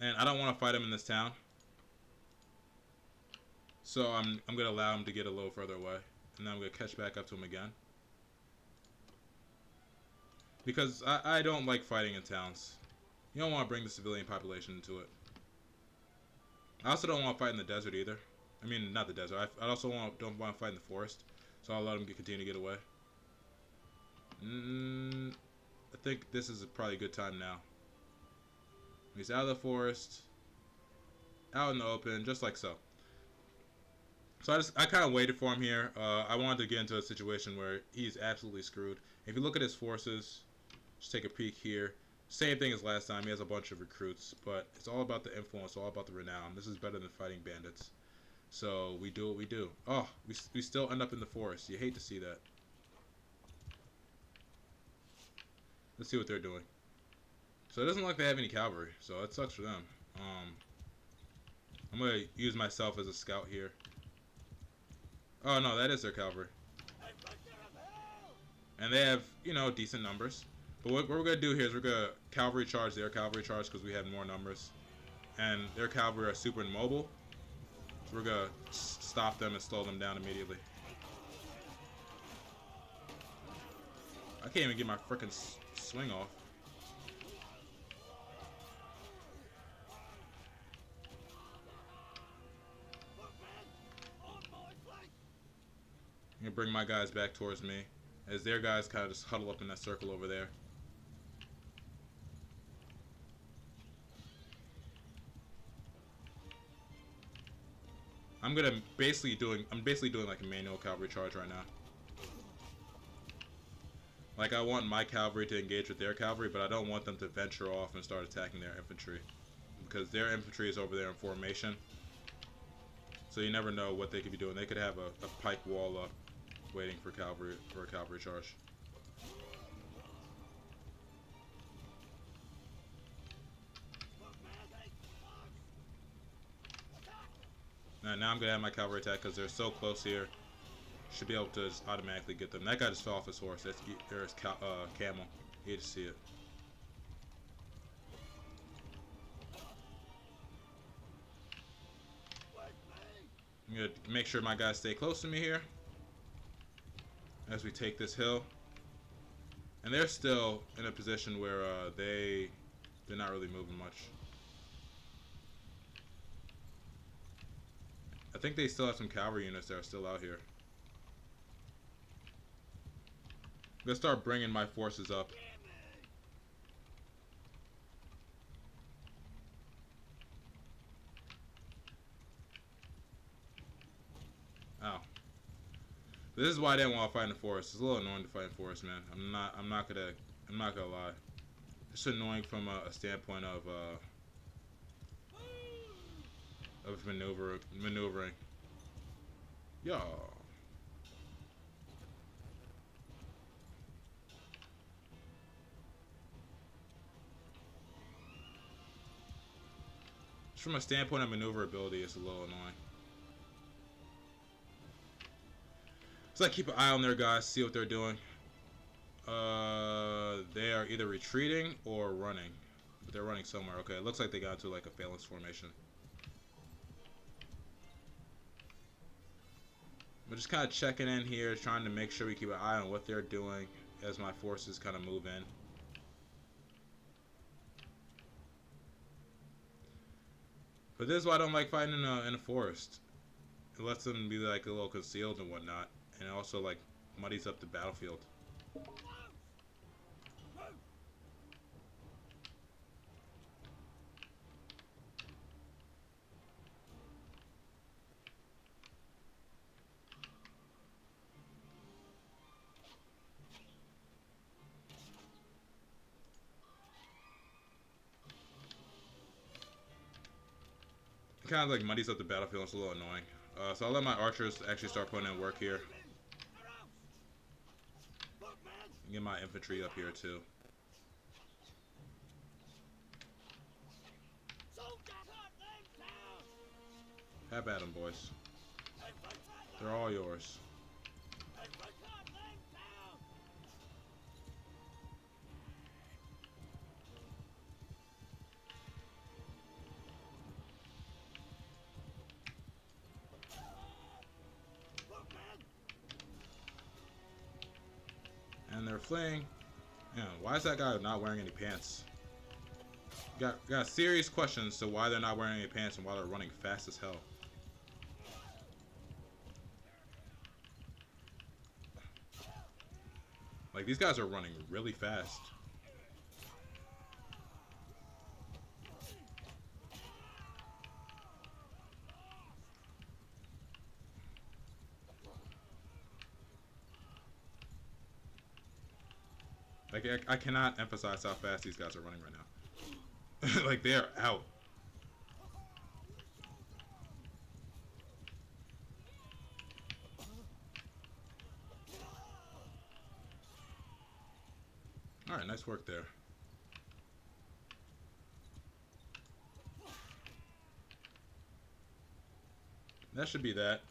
And I don't want to fight him in this town. So I'm gonna allow him to get a little further away, and then I'm gonna catch back up to him again. Because I don't like fighting in towns. You don't want to bring the civilian population into it. I also don't want to fight in the desert either. I mean, not the desert. I also don't want to fight in the forest. So I'll let him continue to get away. I think this is probably a good time now. He's out of the forest. Out in the open, just like so. So I kind of waited for him here. I wanted to get into a situation where he's absolutely screwed. If you look at his forces, just take a peek here. Same thing as last time. He has a bunch of recruits, but it's all about the influence, all about the renown. This is better than fighting bandits. So we do what we do. Oh, we still end up in the forest. You hate to see that. Let's see what they're doing. So it doesn't look like they have any cavalry, so that sucks for them. I'm going to use myself as a scout here. Oh no, that is their cavalry. And they have, decent numbers. But what we're going to do here is we're going to cavalry charge their cavalry charge because we have more numbers. And their cavalry are super immobile. So we're going to stop them and slow them down immediately. I can't even get my frickin' swing off. I'm going to bring my guys back towards me as their guys kind of just huddle up in that circle over there. I'm basically doing like a manual cavalry charge right now. Like I want my cavalry to engage with their cavalry, but I don't want them to venture off and start attacking their infantry. Because their infantry is over there in formation. So you never know what they could be doing. They could have a pike wall up waiting for a cavalry charge. Now I'm going to have my cavalry attack because they're so close here. Should be able to just automatically get them. That guy just fell off his horse. There's camel. You hate to see it. I'm going to make sure my guys stay close to me here as we take this hill. And they're still in a position where they're not really moving much. I think they still have some cavalry units that are still out here. I'm gonna start bringing my forces up. Ow. This is why I didn't want to fight in the forest. It's a little annoying to fight in the forest, man. I'm not gonna lie. It's annoying from a standpoint of maneuvering. Yo. Just from a standpoint of maneuverability, it's a little annoying. So I keep an eye on their guys, see what they're doing. They are either retreating or running. But they're running somewhere. Okay, it looks like they got into like a phalanx formation. We're just kind of checking in here, trying to make sure we keep an eye on what they're doing as my forces kind of move in. But this is why I don't like fighting in a forest. It lets them be like a little concealed and whatnot, and it also like muddies up the battlefield. It kind of like muddies up the battlefield. It's a little annoying. So I'll let my archers actually start putting in work here. Get my infantry up here too. Have at 'em, boys. They're all yours. And they're fleeing. Yeah, why is that guy not wearing any pants? Got serious questions to why they're not wearing any pants and why they're running fast as hell. Like, these guys are running really fast. Like, I cannot emphasize how fast these guys are running right now. Like, they are out. Alright, nice work there. That should be that.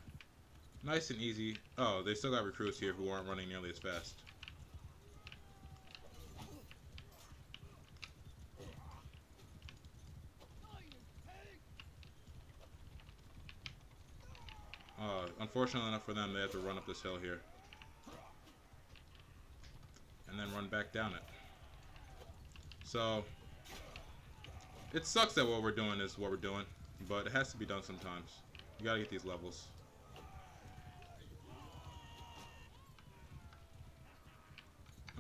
Nice and easy. Oh, they still got recruits here who aren't running nearly as fast. Unfortunately enough for them, they have to run up this hill here. And then run back down it. So, it sucks that what we're doing is what we're doing, but it has to be done sometimes. You gotta get these levels.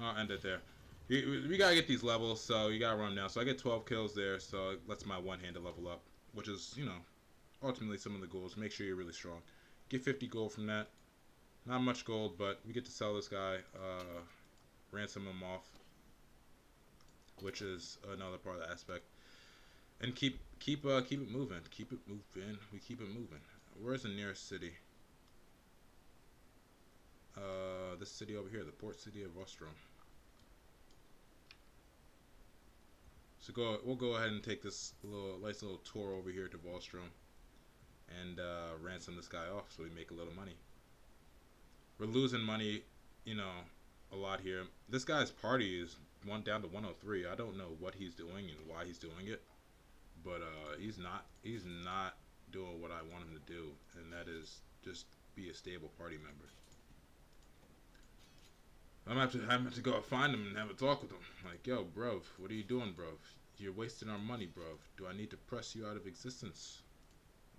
I'll end it there. We gotta get these levels, so you gotta run them down. So I get 12 kills there, so it lets my one-handed level up, which is, you know, ultimately some of the goals. Make sure you're really strong. Get 50 gold from that. Not much gold, but we get to sell this guy, ransom him off, which is another part of the aspect. And keep it moving. Keep it moving. We keep it moving. Where's the nearest city? This city over here, the port city of Vostrom. So we'll go ahead and take this nice little tour over here to Vostrom and ransom this guy off so we make a little money. We're losing money, you know, a lot here. This guy's party is down to 103. I don't know what he's doing and why he's doing it, but he's not doing what I want him to do, and that is just be a stable party member. I'm gonna have to go find him and have a talk with him. Like, yo, bro, what are you doing, bro? You're wasting our money, bro. Do I need to press you out of existence?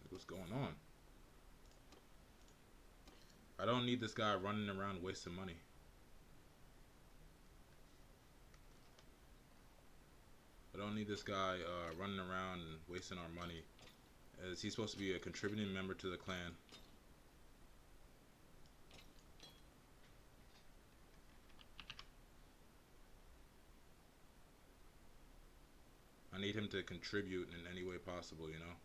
What's going on? I don't need this guy running around wasting money. I don't need this guy running around and wasting our money, as he's supposed to be a contributing member to the clan. I need him to contribute in any way possible, you know?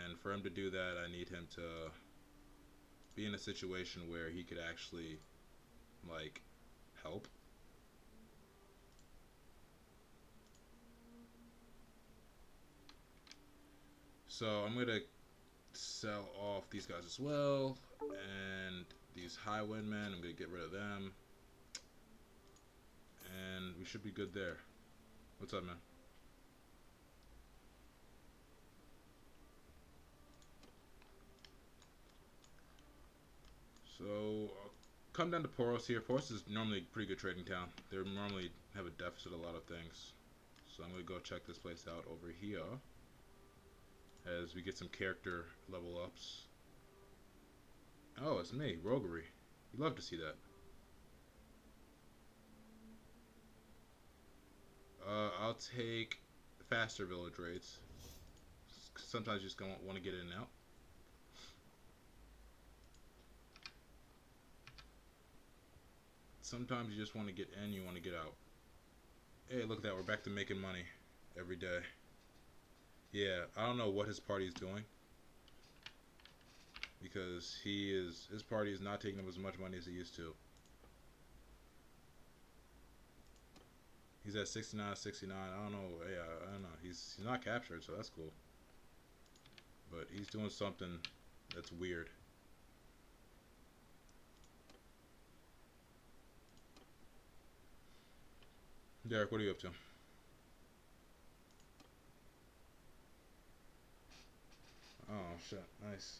And for him to do that, I need him to be in a situation where he could actually, like, help. So I'm going to sell off these guys as well. And these highwaymen, I'm going to get rid of them. And we should be good there. What's up, man? So, I'll come down to Poros here. Poros is normally a pretty good trading town. They normally have a deficit of a lot of things. So I'm going to go check this place out over here as we get some character level ups. it's me, roguery. You love to see that. I'll take faster village raids. Sometimes you just don't want to get in and out. Sometimes you just want to get in, you want to get out. Hey, look at that, we're back to making money every day. Yeah, I don't know what his party is doing. Because his party is not taking up as much money as it used to. He's at 69, 69. I don't know. Yeah, I don't know. He's not captured, so that's cool. But he's doing something that's weird. Derek, what are you up to? Oh shit, nice.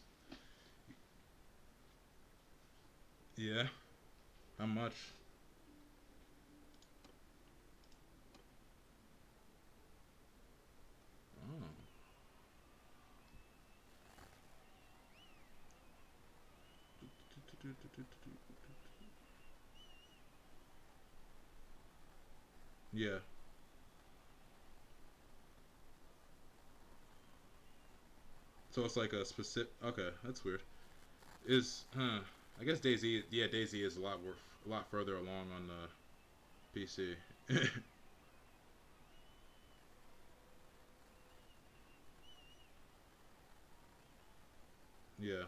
Yeah. How much? Oh. Yeah. So it's like a specific. Okay, that's weird. I guess Daisy. Yeah, Daisy is a lot further along on the PC. Yeah.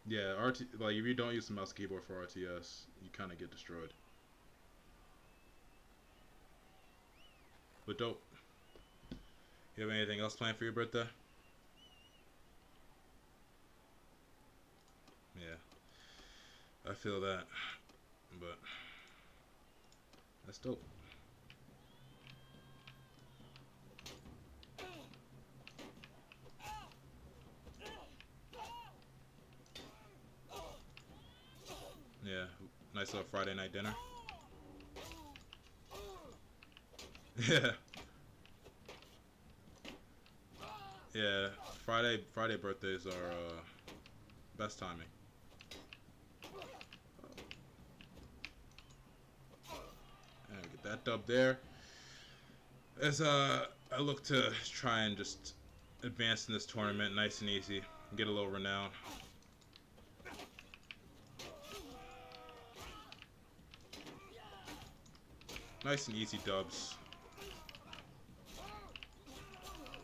Yeah, like if you don't use the mouse keyboard for RTS, you kind of get destroyed. But dope. You have anything else planned for your birthday? Yeah, I feel that, but that's dope. Yeah, nice little Friday night dinner. Yeah, yeah. Friday birthdays are best timing. And get that dub there. As I look to try and just advance in this tournament, nice and easy, get a little renown. Nice and easy dubs.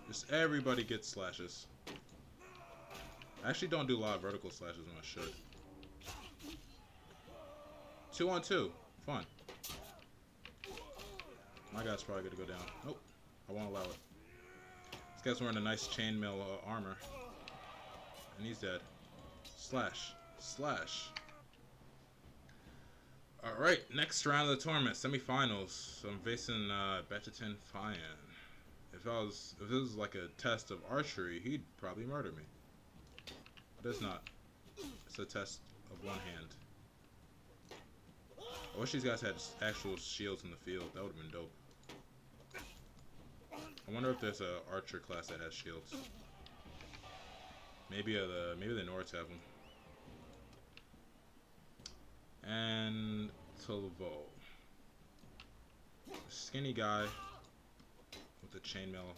Just everybody gets slashes. I actually don't do a lot of vertical slashes when I should. 2-on-2. Fun. My guy's probably gonna go down. Nope. I won't allow it. This guy's wearing a nice chainmail armor. And he's dead. Slash. Slash. Alright, next round of the tournament. Semifinals. So I'm facing Betchatin Fayan. If this was like a test of archery, he'd probably murder me. But it's not. It's a test of one hand. I wish these guys had actual shields in the field. That would have been dope. I wonder if there's a archer class that has shields. Maybe the Nords have them. And Tolvo. Skinny guy with the chainmail.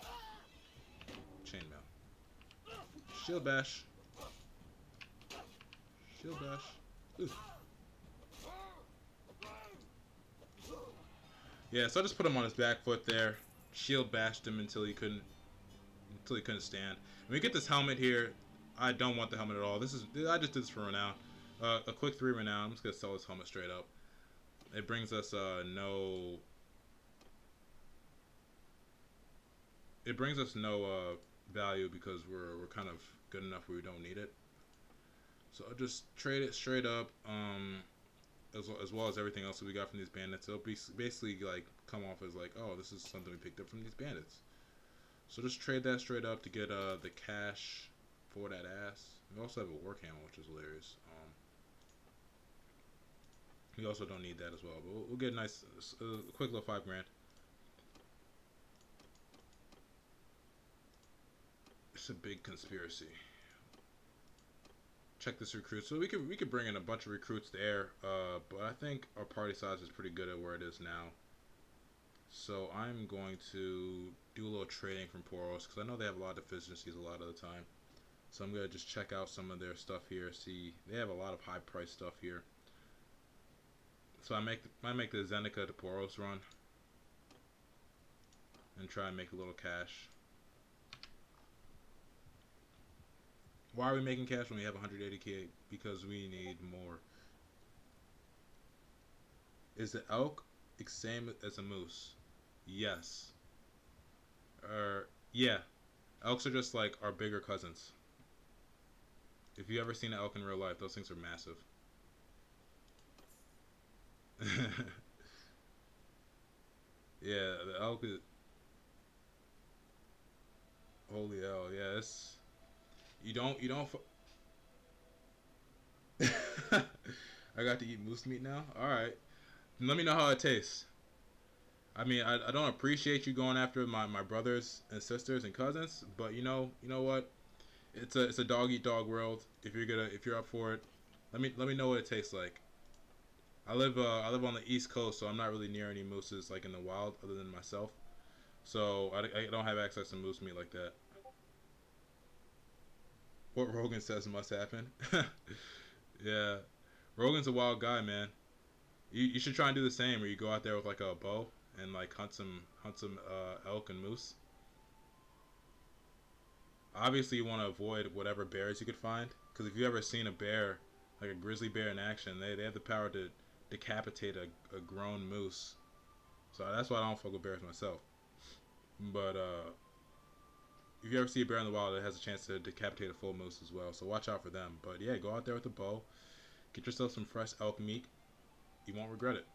Chainmail. Shield bash. Shield bash. Ooh. Yeah, so I just put him on his back foot there. Shield bashed him until he couldn't stand. And we get this helmet here. I don't want the helmet at all. I just did this for renown. A quick 3 renown. I'm just gonna sell this helmet straight up. It brings us no. It brings us no value because we're kind of good enough where we don't need it. So I'll just trade it straight up. As well as everything else that we got from these bandits. It'll be basically like come off as like, oh, this is something we picked up from these bandits. So just trade that straight up to get the cash for that ass. We also have a war camel, which is hilarious. We also don't need that as well, but we'll get a nice, quick little $5 grand. It's a big conspiracy. Check this recruit. So we could bring in a bunch of recruits there, but I think our party size is pretty good at where it is now. So I'm going to do a little trading from Poros because I know they have a lot of deficiencies a lot of the time. So I'm gonna just check out some of their stuff here. See, they have a lot of high price stuff here. So I might make the Zeneca to Poros run and try and make a little cash. Why are we making cash when we have 180k? Because we need more. Is the elk the same as a moose? Yes. Yeah. Elks are just like our bigger cousins. If you ever seen an elk in real life, those things are massive. Yeah, the elk is... Holy hell, yeah, it's... You don't... I got to eat moose meat now? Alright. Let me know how it tastes. I mean, I don't appreciate you going after my brothers and sisters and cousins, but you know what? It's a dog eat dog world. If you're up for it, let me know what it tastes like. I live on the East Coast, so I'm not really near any mooses like in the wild other than myself. So I don't have access to moose meat like that. What Rogan says must happen. Yeah, Rogan's a wild guy, man. You should try and do the same, where you go out there with like a bow and like hunt some elk and moose. Obviously, you want to avoid whatever bears you could find, because if you ever seen a bear, like a grizzly bear in action, they have the power to decapitate a grown moose. So that's why I don't fuck with bears myself. But if you ever see a bear in the wild, it has a chance to decapitate a full moose as well. So watch out for them. But yeah, go out there with a bow, get yourself some fresh elk meat. You won't regret it.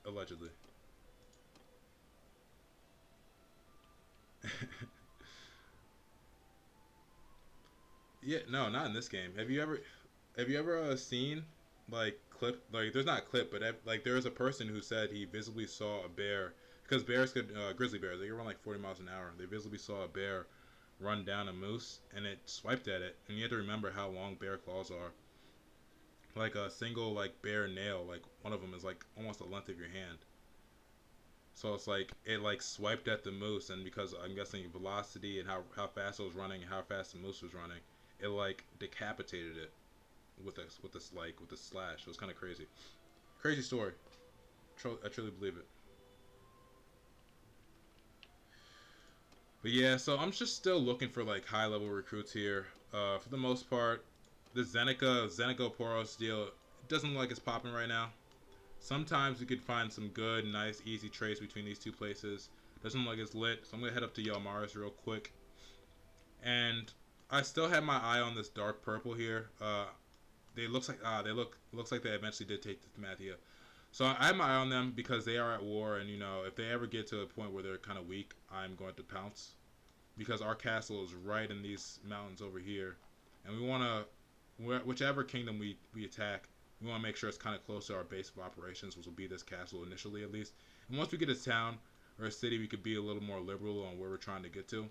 Allegedly. Yeah, no, not in this game. Have you ever seen like clip like there's not a clip, but like there was a person who said he visibly saw a bear because bears could grizzly bears they can run like 40 miles an hour. They visibly saw a bear run down a moose and it swiped at it, and you have to remember how long bear claws are. Like a single like bear nail, like one of them is like almost the length of your hand. So it's like it like swiped at the moose, and because I'm guessing velocity and how fast it was running, and how fast the moose was running, it like decapitated it with a slash. It was kind of crazy, crazy story. I truly believe it. But yeah, so I'm just still looking for like high level recruits here. For the most part, the Zeneca Poros deal doesn't look like it's popping right now. Sometimes we could find some good, nice, easy trades between these two places. Doesn't look like it's lit, so I'm gonna head up to Yelmaris real quick. And I still have my eye on this dark purple here. They looks like they eventually did take the Mathia. So I have my eye on them because they are at war, and you know if they ever get to a point where they're kind of weak, I'm going to pounce because our castle is right in these mountains over here, and we want to whichever kingdom we attack, we want to make sure it's kind of close to our base of operations, which will be this castle initially at least. And once we get a town or a city, we could be a little more liberal on where we're trying to get to.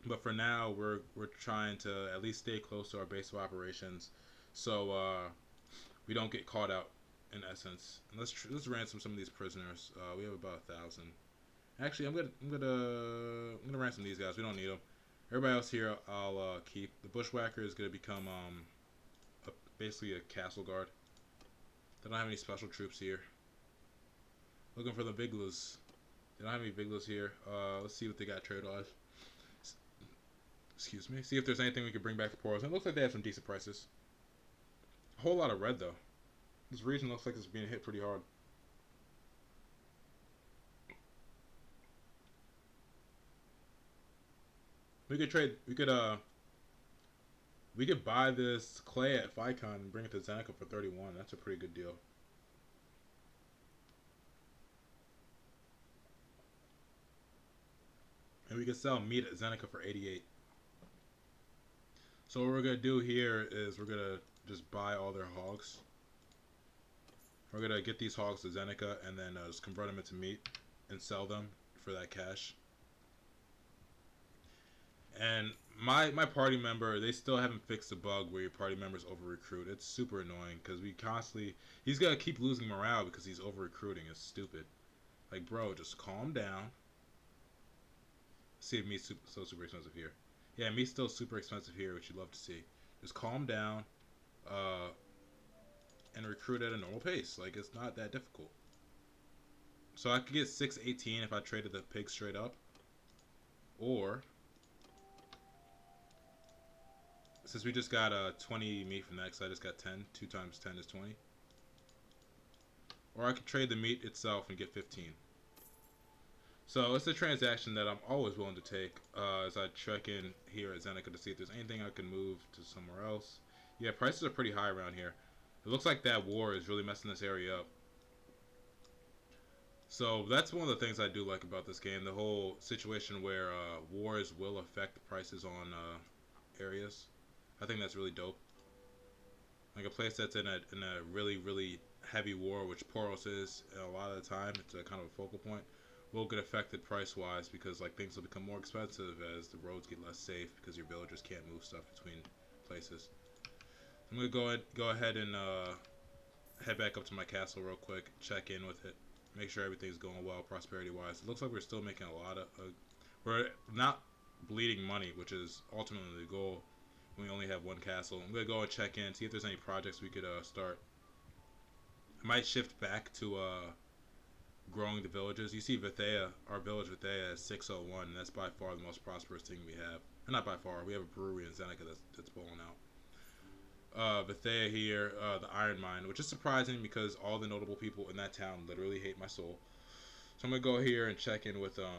But for now, we're trying to at least stay close to our base of operations, so we don't get caught out. In essence, and let's ransom some of these prisoners. We have about 1,000. Actually, I'm gonna ransom these guys. We don't need them. Everybody else here, I'll keep. The bushwhacker is gonna become basically a castle guard. They don't have any special troops here. Looking for the Biglas. They don't have any Biglas here. Let's see what they got trade-wise. Excuse me. See if there's anything we could bring back to Poros. It looks like they have some decent prices. A whole lot of red though. This region looks like it's being hit pretty hard. We could trade. We could buy this clay at Ficon and bring it to Zeneca for 31. That's a pretty good deal. And we could sell meat at Zeneca for 88. So what we're gonna do here is we're gonna just buy all their hogs. We're gonna get these hogs to Zeneca and then just convert them into meat and sell them for that cash. And my party member, they still haven't fixed the bug where your party members over recruit. It's super annoying because we constantly he's gonna keep losing morale because he's over recruiting. It's stupid. Like, bro, just calm down. See if meat's still super expensive here. Yeah, meat's still super expensive here, which you'd love to see. Just calm down, uh, and recruit at a normal pace. Like, it's not that difficult. So I could get 618 if I traded the pig straight up, or since we just got 20 meat from that, because I just got 10. 2 times 10 is 20. Or I could trade the meat itself and get 15. So it's a transaction that I'm always willing to take as I check in here at Zeneca to see if there's anything I can move to somewhere else. Yeah, prices are pretty high around here. It looks like that war is really messing this area up. So that's one of the things I do like about this game. The whole situation where wars will affect prices on areas. I think that's really dope. Like a place that's in a really, really heavy war, which Poros is, and a lot of the time it's a kind of a focal point, will get affected price wise because like things will become more expensive as the roads get less safe because your villagers can't move stuff between places. I'm gonna go ahead and head back up to my castle real quick, check in with it, make sure everything's going well prosperity wise. It looks like we're still making a lot of we're not bleeding money, which is ultimately the goal. We only have one castle. I'm gonna go and check in, see if there's any projects we could start. I might shift back to growing the villages. You see Vithea, our village Vithea is 601, and that's by far the most prosperous thing we have. Not by far, we have a brewery in Zeneca that's pulling out. Vithea here, the iron mine, which is surprising because all the notable people in that town literally hate my soul. So I'm gonna go here and check in with the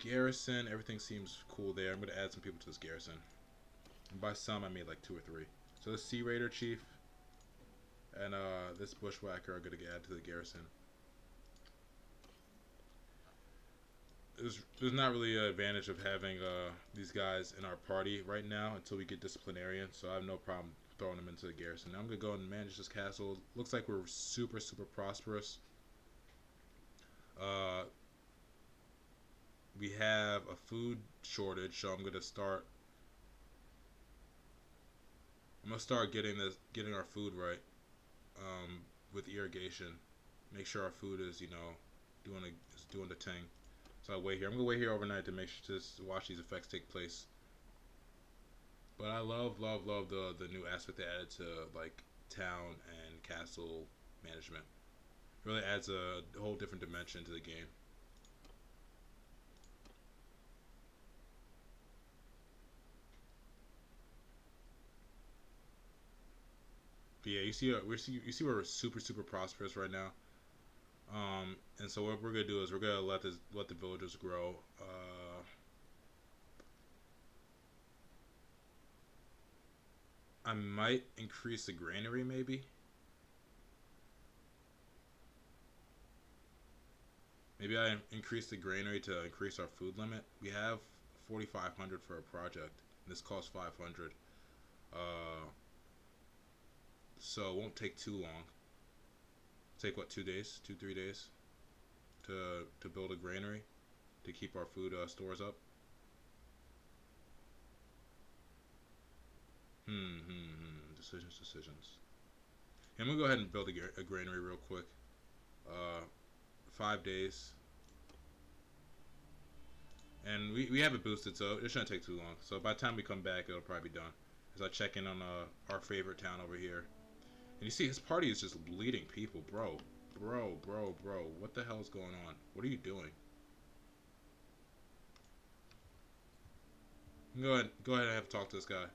garrison. Everything seems cool there. I'm gonna add some people to this garrison. And by some, I made like 2 or 3. So the Sea Raider Chief and this Bushwhacker are gonna get added to the garrison. There's not really an advantage of having these guys in our party right now until we get disciplinarian, so I have no problem throwing them into the garrison. Now I'm gonna go and manage this castle. Looks like we're super prosperous. We have a food shortage, so I'm gonna start getting our food right with irrigation. Make sure our food is doing the thing. So I'll wait here. I'm gonna wait here overnight to make sure to watch these effects take place. But I love the new aspect they added to like town and castle management. It really adds a whole different dimension to the game. But yeah, you see we're super prosperous right now. And so what we're gonna do is we're gonna let the villagers grow. I might increase the granary maybe. Maybe I increase the granary to increase our food limit. We have 4,500 for a project. This costs 500. Uh, so it won't take too long. Take what, 2 days, 3 days to build a granary to keep our food stores up. Decisions. Yeah, I'm gonna go ahead and build a granary real quick. 5 days. And we have it boosted, so it shouldn't take too long. So by the time we come back, it'll probably be done. As I check in on our favorite town over here. And you see, his party is just bleeding people, bro. Bro. What the hell is going on? What are you doing? Go ahead and have a talk to this guy.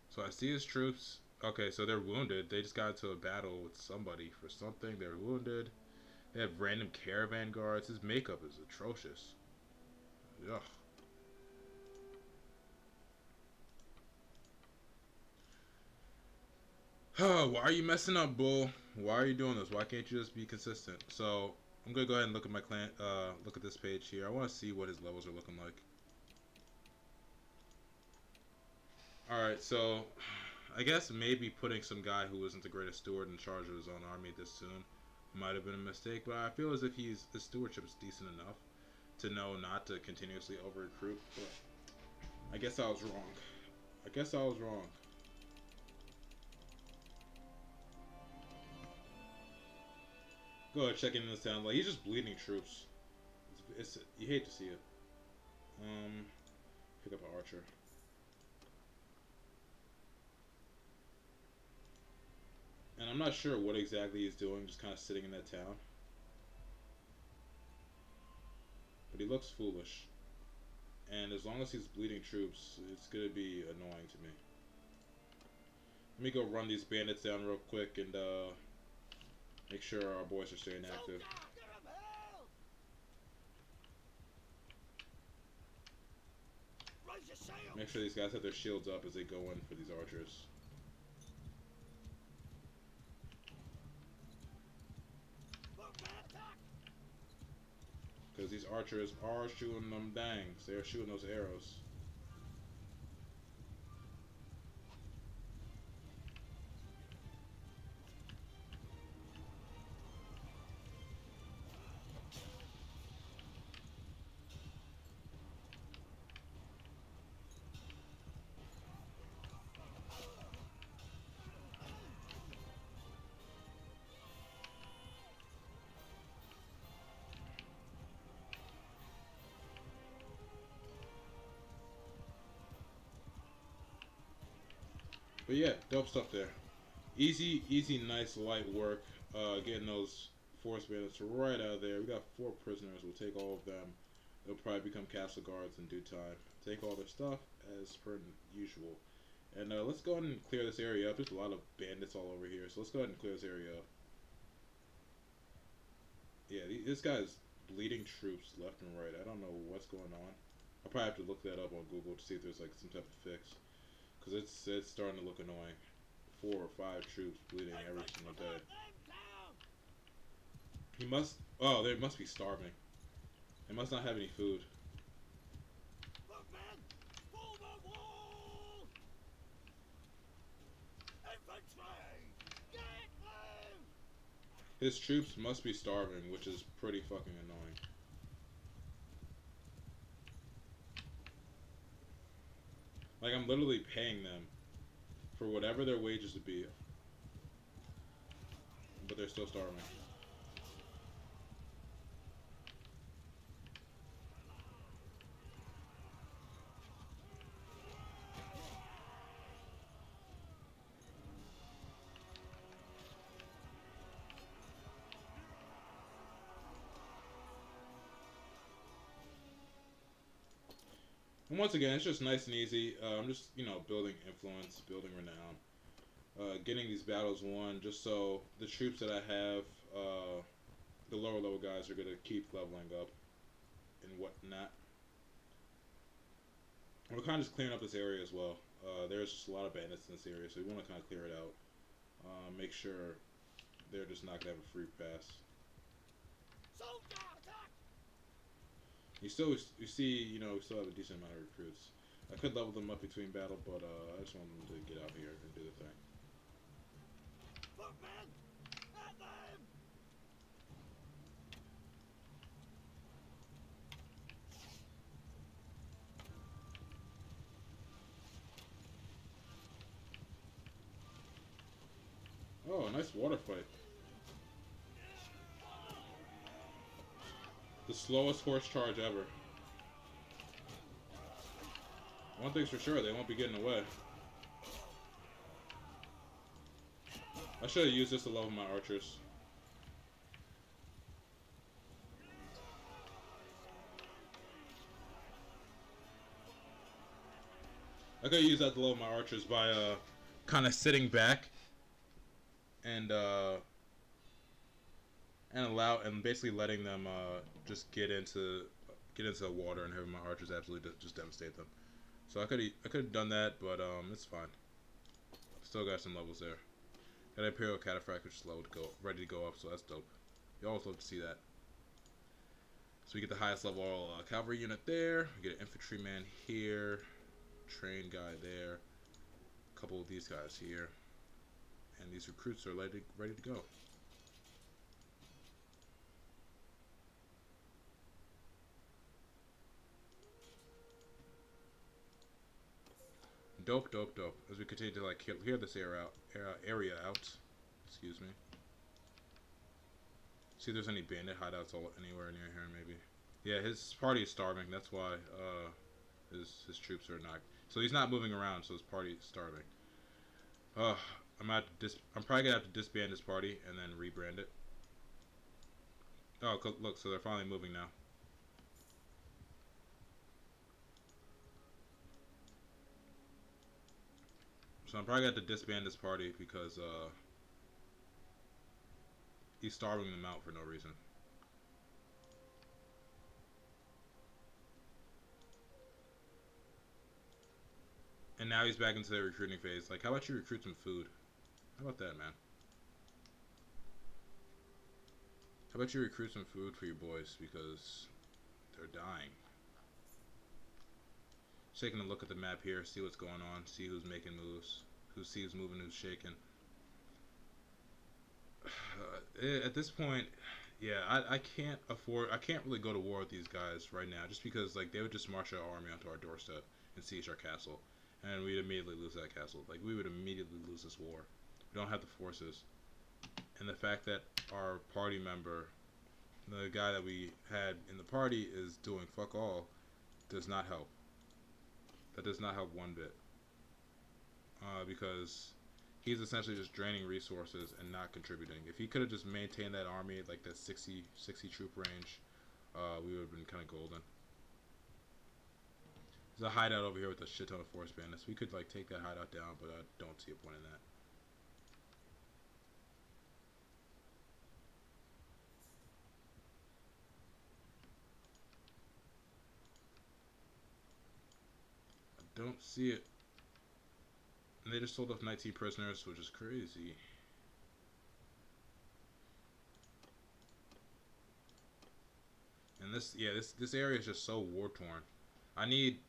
So I see his troops. Okay, so they're wounded. They just got into a battle with somebody for something. They're wounded. They have random caravan guards. His makeup is atrocious. Ugh. Why are you messing up, bull? Why are you doing this? Why can't you just be consistent? So I'm gonna go ahead and look at my clan. Look at this page here. I want to see what his levels are looking like. All right, so I guess maybe putting some guy who isn't the greatest steward in charge of his own army this soon might have been a mistake. But I feel as if his stewardship is decent enough. to know not to continuously over recruit, but I guess I was wrong. I guess I was wrong. Go ahead, check in this town. Like, he's just bleeding troops. It's you hate to see it. Pick up an archer. And I'm not sure what exactly he's doing, just kind of sitting in that town. But he looks foolish. And as long as he's bleeding troops, it's going to be annoying to me. Let me go run these bandits down real quick and make sure our boys are staying active. Make sure these guys have their shields up as they go in for these archers. Because these archers are shooting them dangs. They're shooting those arrows. But yeah, dope stuff there. Easy, nice, light work. Getting those force bandits right out of there. We got 4 prisoners. We'll take all of them. They'll probably become castle guards in due time. Take all their stuff as per usual. And let's go ahead and clear this area up. There's a lot of bandits all over here. So let's go ahead and clear this area up. Yeah, this guy's bleeding troops left and right. I don't know what's going on. I'll probably have to look that up on Google to see if there's like some type of fix. Because it's starting to look annoying. 4 or 5 troops bleeding every single day. He must... Oh, they must be starving. They must not have any food. His troops must be starving, which is pretty fucking annoying. Like, I'm literally paying them for whatever their wages would be. But they're still starving. And once again, it's just nice and easy. I'm just, you know, building influence, building renown. Getting these battles won just so the troops that I have, the lower level guys are going to keep leveling up and whatnot. We're kind of just clearing up this area as well. There's just a lot of bandits in this area, so we want to kind of clear it out. Make sure they're just not going to have a free pass. You see, you know, we still have a decent amount of recruits. I could level them up between battle, but I just want them to get out here and do the thing. Oh, a nice water fight. The slowest horse charge ever. One thing's for sure, they won't be getting away. I should have used this to level my archers. I could use that to level my archers by kind of sitting back and basically letting them just get into the water and having my archers absolutely just devastate them. So I could have done that, but it's fine. Still got some levels there. Got an Imperial Cataphract, which is ready to go up, so that's dope. You always love to see that. So we get the highest level cavalry unit there. We get an infantryman here, train guy there, a couple of these guys here, and these recruits are ready to go. dope, dope, dope. As we continue to like clear this area out. Excuse me. See if there's any bandit hideouts anywhere near here, maybe. Yeah, his party is starving. That's why his troops are not. So he's not moving around. So his party is starving. Uh, I'm probably gonna have to disband this party and then rebrand it. Oh, look, so they're finally moving now. So I'm probably gonna have to disband this party because he's starving them out for no reason. And now he's back into the recruiting phase. Like, how about you recruit some food? How about that, man? How about you recruit some food for your boys because they're dying. Just taking a look at the map here, see what's going on, see who's making moves, who's moving, who's shaking. At this point, yeah, I can't really go to war with these guys right now, just because like they would just march our army onto our doorstep and siege our castle, and we'd immediately lose that castle. Like we would immediately lose this war. We don't have the forces, and the fact that our party member, the guy that we had in the party, is doing fuck all, does not help. That does not help one bit, because he's essentially just draining resources and not contributing. If he could have just maintained that army at like that 60 troop range, we would have been kind of golden. There's a hideout over here with a shit ton of force bandits. We could like take that hideout down, but I don't see a point in that. I don't see it. And they just sold off 19 prisoners, which is crazy. And this area is just so war torn. I need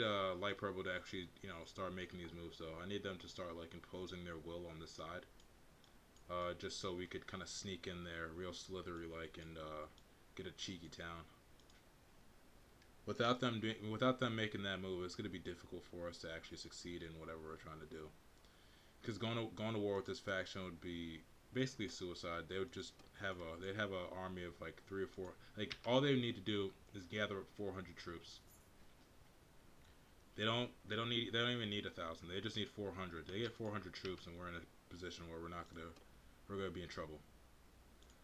a light purple to actually start making these moves though. I need them to start like imposing their will on this side, just so we could kind of sneak in there real slithery like and get a cheeky town. Without them making that move, it's going to be difficult for us to actually succeed in whatever we're trying to do. Because going to war with this faction would be basically suicide. They would just they'd have an army of like 3 or 4. Like all they need to do is gather up 400 troops. They don't even need 1,000. They just need 400. They get 400 troops, and we're in a position where we're gonna be in trouble.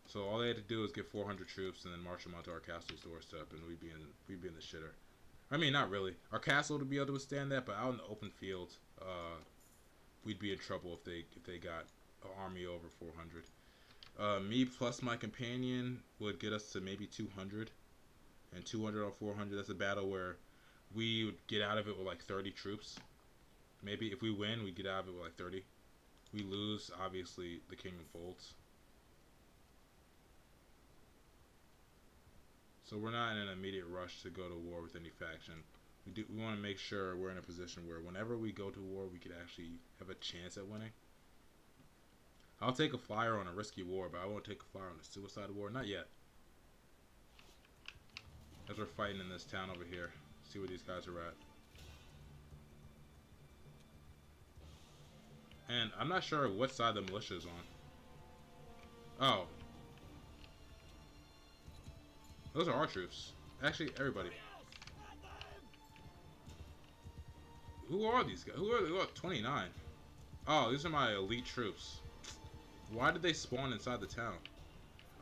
So all they had to do is get 400 troops and then march them onto our castle's doorstep, and we'd be in the shitter. I mean, not really. Our castle would be able to withstand that, but out in the open field, we'd be in trouble if they got an army over 400. Me plus my companion would get us to maybe 200, and 200 on 400. That's a battle where we would get out of it with like 30 troops. Maybe if we win, we get out of it with like 30. We lose, obviously the kingdom folds. So we're not in an immediate rush to go to war with any faction. We want to make sure we're in a position where whenever we go to war, we could actually have a chance at winning. I'll take a flyer on a risky war, but I won't take a flyer on a suicide war. Not yet. As we're fighting in this town over here. See where these guys are at. And I'm not sure what side the militia is on. Oh. Those are our troops. Actually, everybody. Who are these guys? Who are 29? Oh, these are my elite troops. Why did they spawn inside the town?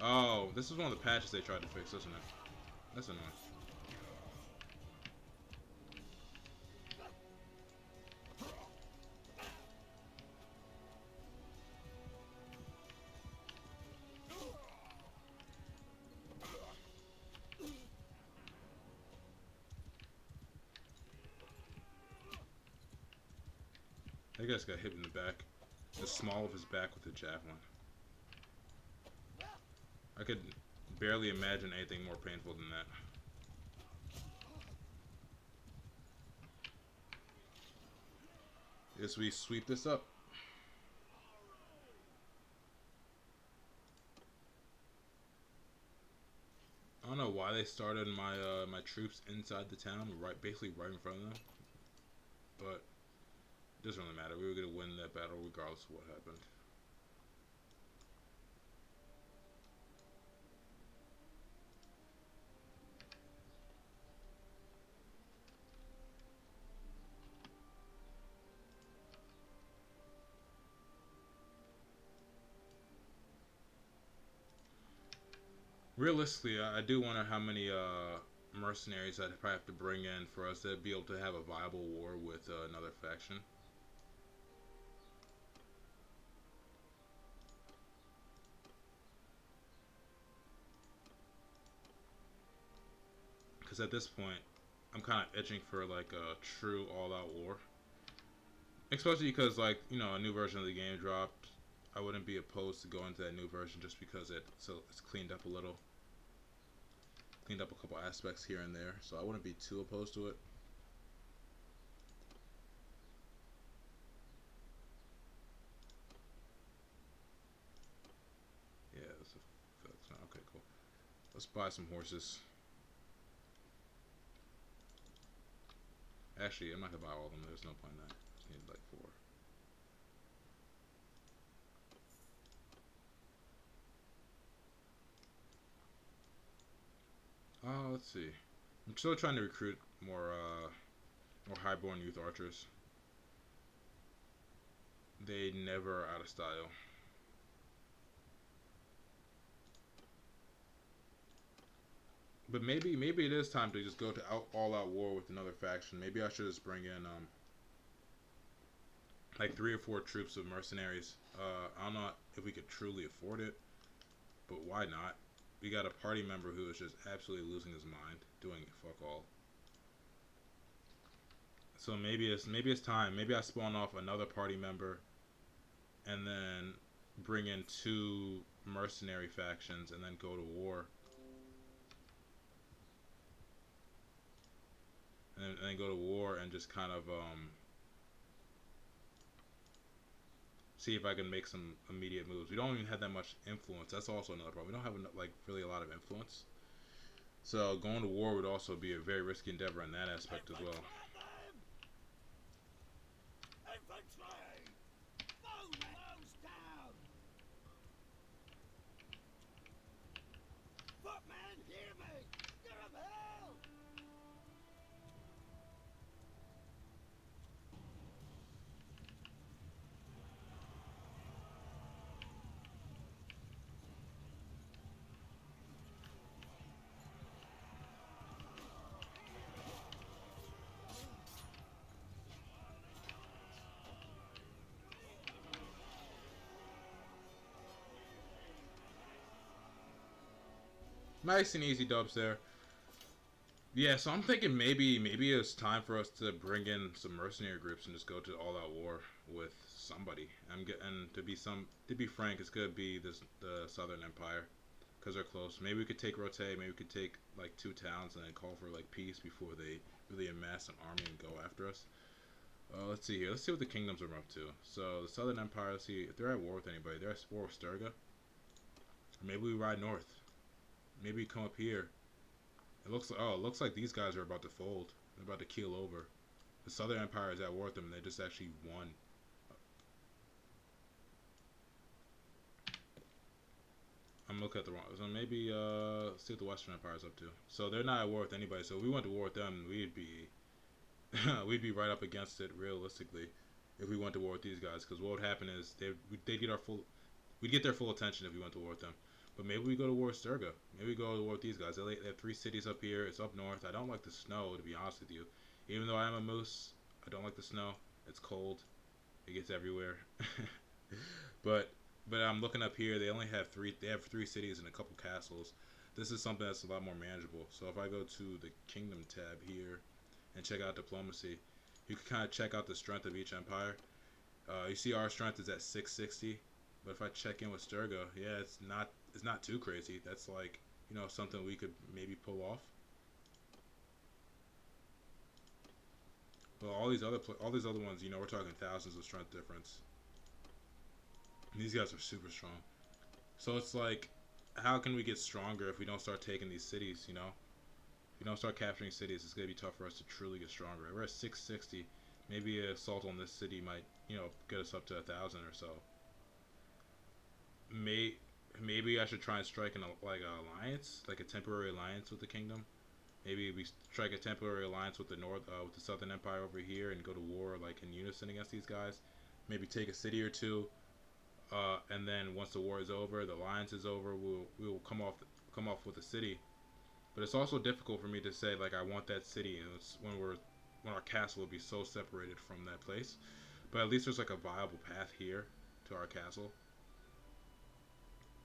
Oh, this is one of the patches they tried to fix, isn't it? That's annoying. That guy's got hit in the back. The small of his back with the javelin. I could barely imagine anything more painful than that. As we sweep this up. I don't know why they started my troops inside the town, basically right in front of them. But doesn't really matter. We were gonna win that battle regardless of what happened. Realistically, I do wonder how many mercenaries I'd probably have to bring in for us to be able to have a viable war with another faction. Because at this point, I'm kind of itching for like a true all-out war. Especially because, like, you know, a new version of the game dropped. I wouldn't be opposed to going to that new version just because it's cleaned up a little. Cleaned up a couple aspects here and there, so I wouldn't be too opposed to it. Yeah, okay, cool. Let's buy some horses. Actually, I'm not gonna buy all of them. There's no point in that. I just need like 4. Let's see. I'm still trying to recruit more highborn youth archers. They never are out of style. But maybe it is time to just go to all out war with another faction. Maybe I should just bring in like 3 or 4 troops of mercenaries. I don't know if we could truly afford it, but why not? We got a party member who is just absolutely losing his mind, doing fuck all. So maybe it's time. Maybe I spawn off another party member, and then bring in 2 mercenary factions, and then go to war. And then go to war and just kind of see if I can make some immediate moves. We don't even have that much influence. That's also another problem. We don't have like really a lot of influence. So going to war would also be a very risky endeavor in that aspect as well. Nice and easy dubs there. Yeah, so I'm thinking maybe it's time for us to bring in some mercenary groups and just go to all out war with somebody. And to be frank, it's gonna be the Southern Empire because they're close. Maybe we could take Rote. Maybe we could take like 2 towns and then call for like peace before they really amass an army and go after us. Let's see here. Let's see what the kingdoms are up to. So the Southern Empire. Let's see if they're at war with anybody. They're at war with Sturga. Or maybe we ride north. Maybe we come up here. It looks like these guys are about to fold. They're about to keel over. The Southern Empire is at war with them, and they just actually won. I'm looking at the wrong. So maybe let's see what the Western Empire is up to. So they're not at war with anybody. So if we went to war with them, we'd be we'd be right up against it realistically if we went to war with these guys. Because what would happen is they'd get we'd get their full attention if we went to war with them. But maybe we go to war with Sturga. Maybe we go to war with these guys. They have 3 cities up here. It's up north. I don't like the snow, to be honest with you. Even though I am a moose, I don't like the snow. It's cold. It gets everywhere. but I'm looking up here. They only have 3. They have 3 cities and a couple castles. This is something that's a lot more manageable. So if I go to the kingdom tab here and check out diplomacy, you can kind of check out the strength of each empire. You see our strength is at 660. But if I check in with Sturga, yeah, it's not too crazy. That's like, you know, something we could maybe pull off. But all these other ones, you know, we're talking thousands of strength difference. And these guys are super strong. So it's like, how can we get stronger if we don't start taking these cities, you know? If we don't start capturing cities, it's going to be tough for us to truly get stronger. We're at 660. Maybe an assault on this city might, get us up to 1,000 or so. May Maybe I should try and strike like an alliance, like a temporary alliance with the kingdom. Maybe we strike a temporary alliance with the with the Southern Empire over here, and go to war like in unison against these guys. Maybe take a city or two, and then once the war is over, the alliance is over, we'll come off with a city. But it's also difficult for me to say like I want that city, and it's when our castle will be so separated from that place. But at least there's like a viable path here to our castle.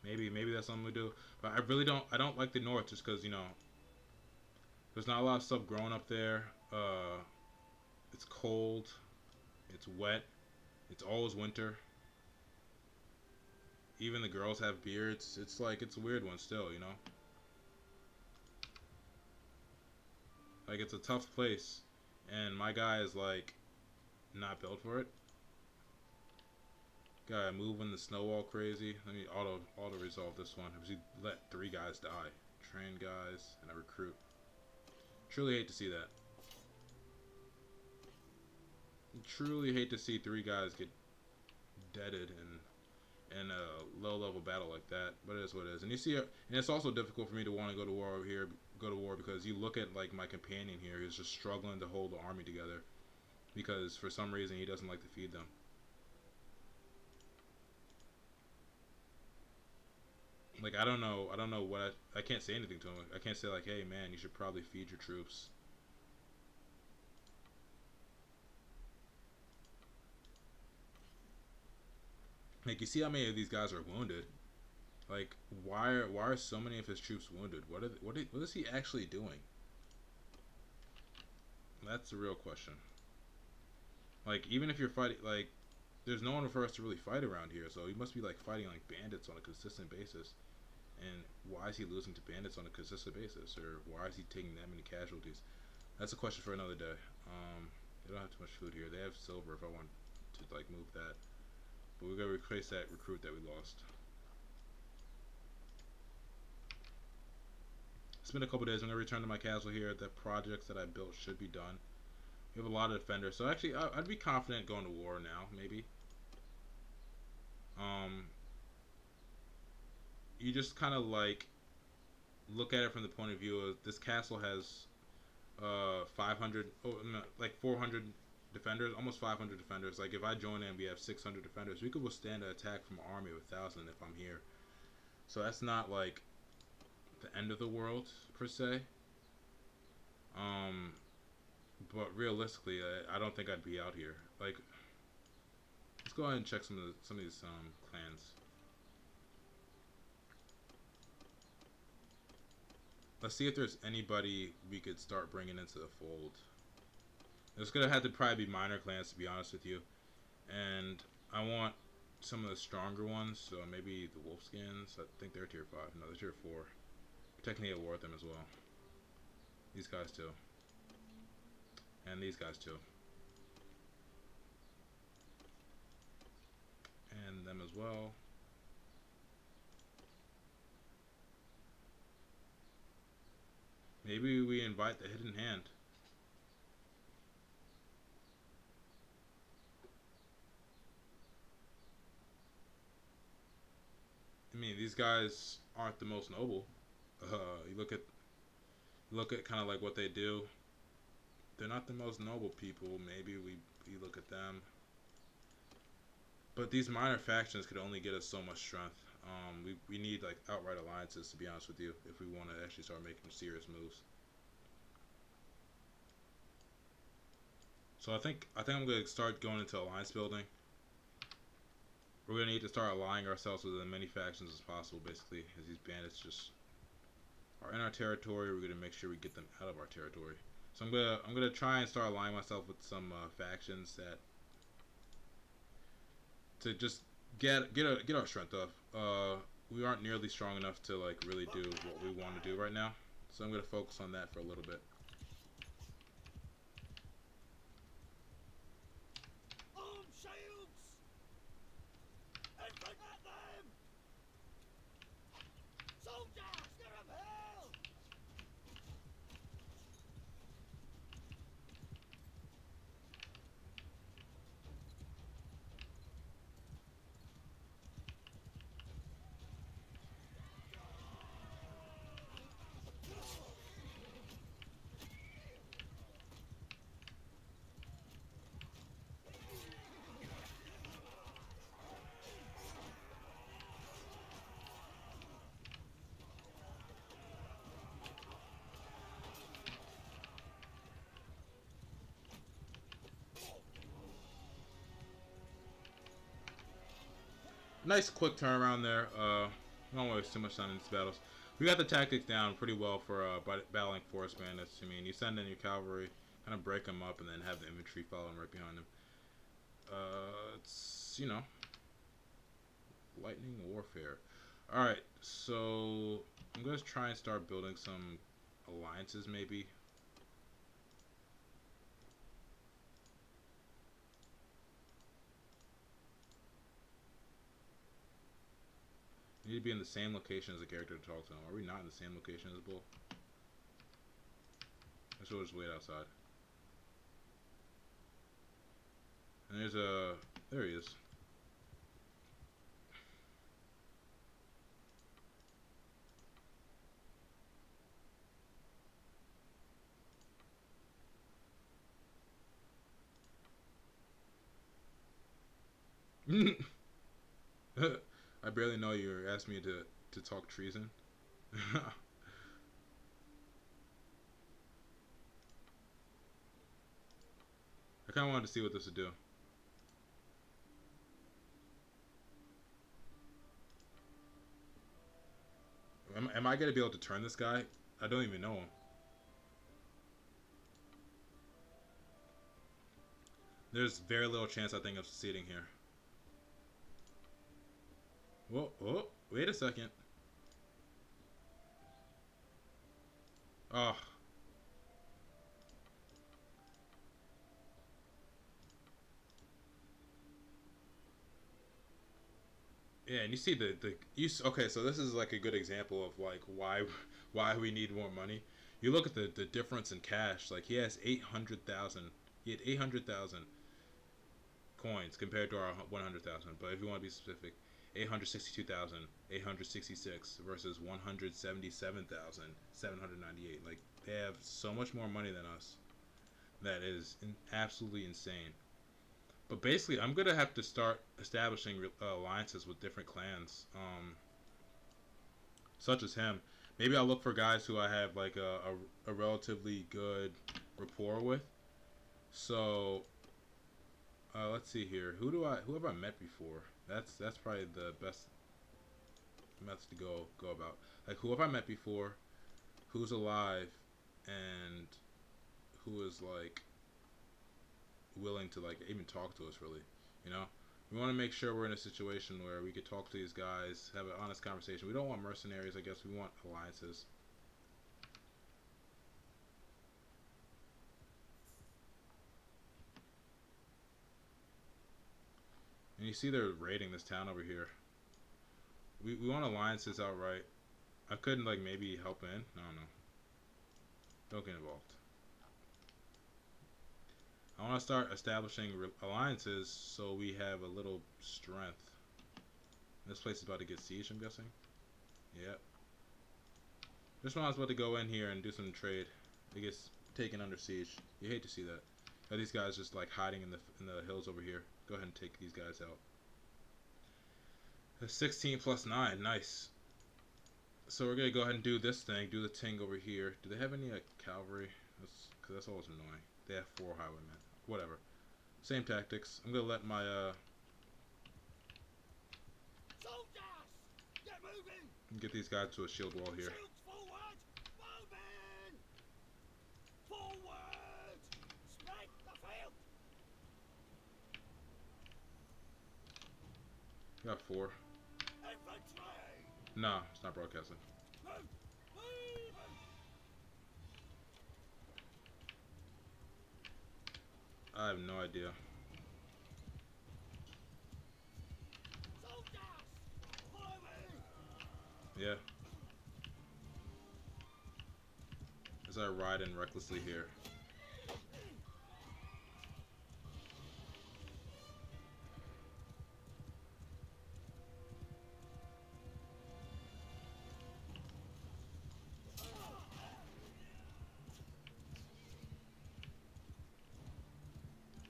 Maybe that's something we do. But I don't like the north just because there's not a lot of stuff growing up there. It's cold, it's wet, it's always winter. Even the girls have beards. It's like it's a weird one still. Like it's a tough place, and my guy is like not built for it. Gotta move when the snow all crazy. Let me auto resolve this one. We let 3 guys die. Train guys and a recruit. Truly hate to see that. Truly hate to see 3 guys get deaded in a low level battle like that. But it is what it is. And you see, and it's also difficult for me to want to go to war over here. Go to war because you look at like my companion here. He's just struggling to hold the army together because for some reason he doesn't like to feed them. Like I don't know what I can't say anything to him. I can't say like, hey man, you should probably feed your troops. Like you see how many of these guys are wounded. Like why are so many of his troops wounded? What is he actually doing? That's the real question. Like even if you're fighting, like there's no one for us to really fight around here, so he must be like fighting like bandits on a consistent basis. And why is he losing to bandits on a consistent basis, or why is he taking that many casualties? That's a question for another day. They don't have too much food here. They have silver if I want to like move that, but we gotta replace that recruit that we lost. It's been a couple days. I'm gonna return to my castle here. The projects that I built should be done. We have a lot of defenders, so actually I'd be confident going to war now. Maybe. Um, you just kind of like look at it from the point of view of this castle has 500, no, like 400 defenders, almost 500 defenders. Like if I join in, we have 600 defenders. We could withstand an attack from an army of 1,000 if I'm here. So that's not like the end of the world per se. Um, but realistically, I don't think I'd be out here. Like, let's go ahead and check some of these clans. Let's see if there's anybody we could start bringing into the fold. It's gonna have to probably be minor clans, to be honest with you, and I want some of the stronger ones. So maybe the Wolfskins. I think they're tier 5. No, they're tier 4. Technically, at war with them as well. These guys too, and these guys too, and them as well. Maybe we invite the hidden hand. I mean, these guys aren't the most noble. You look at kind of like what they do. They're not the most noble people. Maybe we look at them. But these minor factions could only get us so much strength. We need like outright alliances, to be honest with you, if we want to actually start making serious moves. So I think I'm gonna start going into alliance building. We're gonna need to start aligning ourselves with as many factions as possible, basically, as these bandits just are in our territory. We're gonna make sure we get them out of our territory. So I'm gonna try and start aligning myself with some factions that to just get our strength up. We aren't nearly strong enough to like really do what we want to do right now. So I'm gonna focus on that for a little bit. Arm shields! And at them! Soldiers, give 'em hell! nice quick turnaround there. Don't waste too much time in these battles. We got the tactics down pretty well for battling forest bandits. I mean, you send in your cavalry, kind of break them up, and then have the infantry following right behind them. It's, you know, lightning warfare. Alright, so I'm going to try and start building some alliances maybe. You need to be in the same location as the character to talk to them. Are we not in the same location as Bull? I should just wait outside. And there's a... There he is. I barely know you. Asked me to talk treason. I kind of wanted to see what this would do. Am I going to be able to turn this guy? I don't even know him. There's very little chance, I think, of succeeding here. Whoa, oh, wait a second. Oh. Yeah, and you see okay, so this is like a good example of like why we need more money. You look at the difference in cash. Like he has 800,000. He had 800,000 coins compared to our 100,000. But if you want to be specific, 862,866 versus 177,798. Like they have so much more money than us. That is absolutely insane. But basically, I'm gonna have to start establishing alliances with different clans, such as him. Maybe I'll look for guys who I have like a relatively good rapport with. So let's see here. Who have I met before? That's probably the best method to go about. Like who have I met before? Who's alive, and who is like willing to like even talk to us, really, you know. We want to make sure we're in a situation where we could talk to these guys, have an honest conversation. We don't want mercenaries, I guess. We want alliances. And you see they're raiding this town over here. We want alliances outright. I couldn't like maybe help in. No, don't get involved. I want to start establishing alliances so we have a little strength. This place is about to get sieged, I'm guessing. Yep. This one I was about to go in here and do some trade. It gets taken under siege. You hate to see that. Are these guys just like hiding in the hills over here? Go ahead and take these guys out. 16 plus 9, nice. So we're gonna go ahead and do this thing. Do the ting over here. Do they have any cavalry? Because that's always annoying. They have 4 highwaymen. Whatever. Same tactics. I'm gonna let my get these guys to a shield wall here. Forward! Moving! Forward! Spread the field! Got 4. Infantry! No, it's not broadcasting. Move! Move! I have no idea. Soldiers! Follow me! Yeah. As I ride in recklessly here.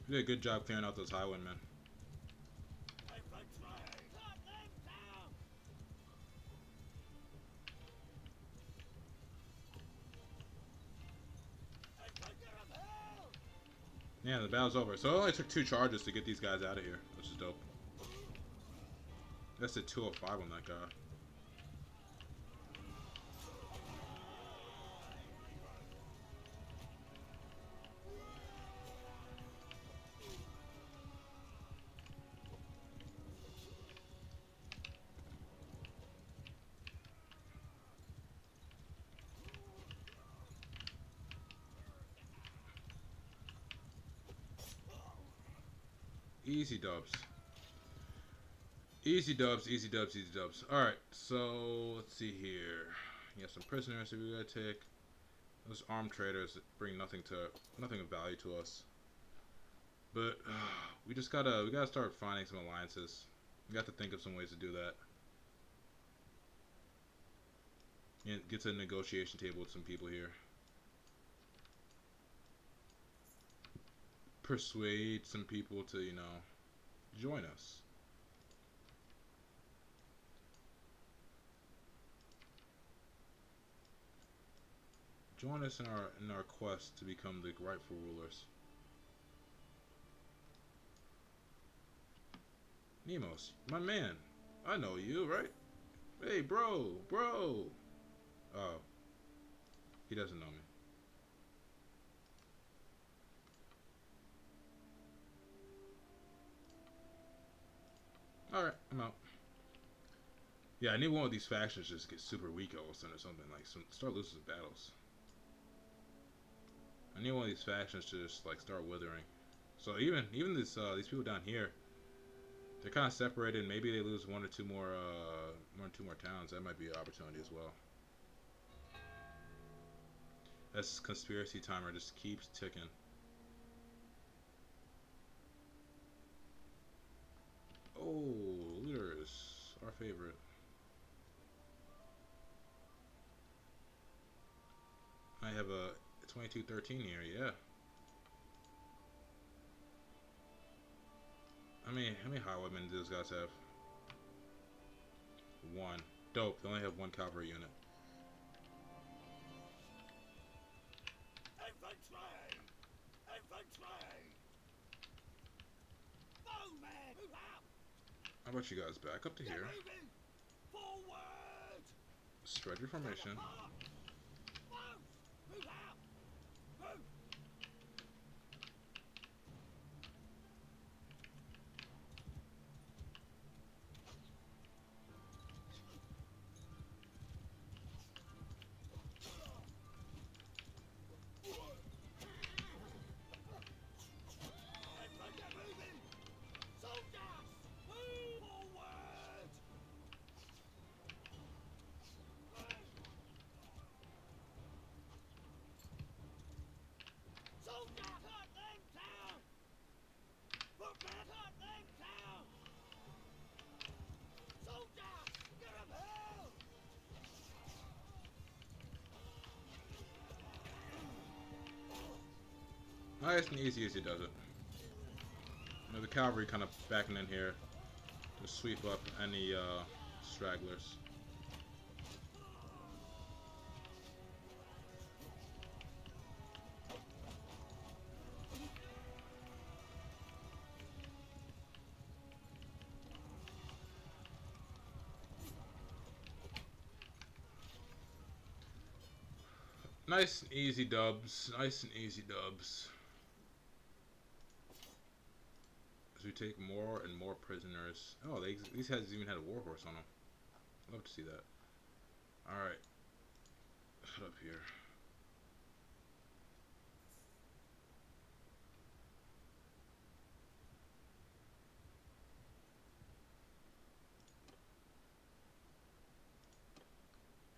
You did a good job clearing out those highwaymen. Yeah, the battle's over. So it only took 2 charges to get these guys out of here, which is dope. That's a 205 on that guy. Easy dubs. Easy dubs, easy dubs, easy dubs. Alright, so let's see here. You have some prisoners that we gotta take. Those armed traders that bring nothing of value to us. But we gotta start finding some alliances. We got to think of some ways to do that. And get to a negotiation table with some people here. Persuade some people to, you know, join us. Join us in our quest to become the rightful rulers. Nemos, my man. I know you, right? Hey, bro. Oh, he doesn't know me. Alright, I'm out. Yeah, I need one of these factions just get super weak all of a sudden or something. Like, start losing battles. I need one of these factions to just, like, start withering. So even these people down here, they're kind of separated. Maybe they lose one or two more towns. That might be an opportunity as well. This conspiracy timer just keeps ticking. Oh, leaders, our favorite. I have a 2213 here, yeah. How many highwaymen do those guys have? One. Dope. They only have one cavalry unit. Infantry! Infantry! Bowmen! Move out! How about you guys back up to here? Forward! Spread your formation. Move out! Move! Nice and easy as he does it. You know, the cavalry kind of backing in here to sweep up any stragglers. Nice and easy dubs. Nice and easy dubs. As we take more and more prisoners. Oh, these guys even had a warhorse on them. Love to see that. Alright. Head up here.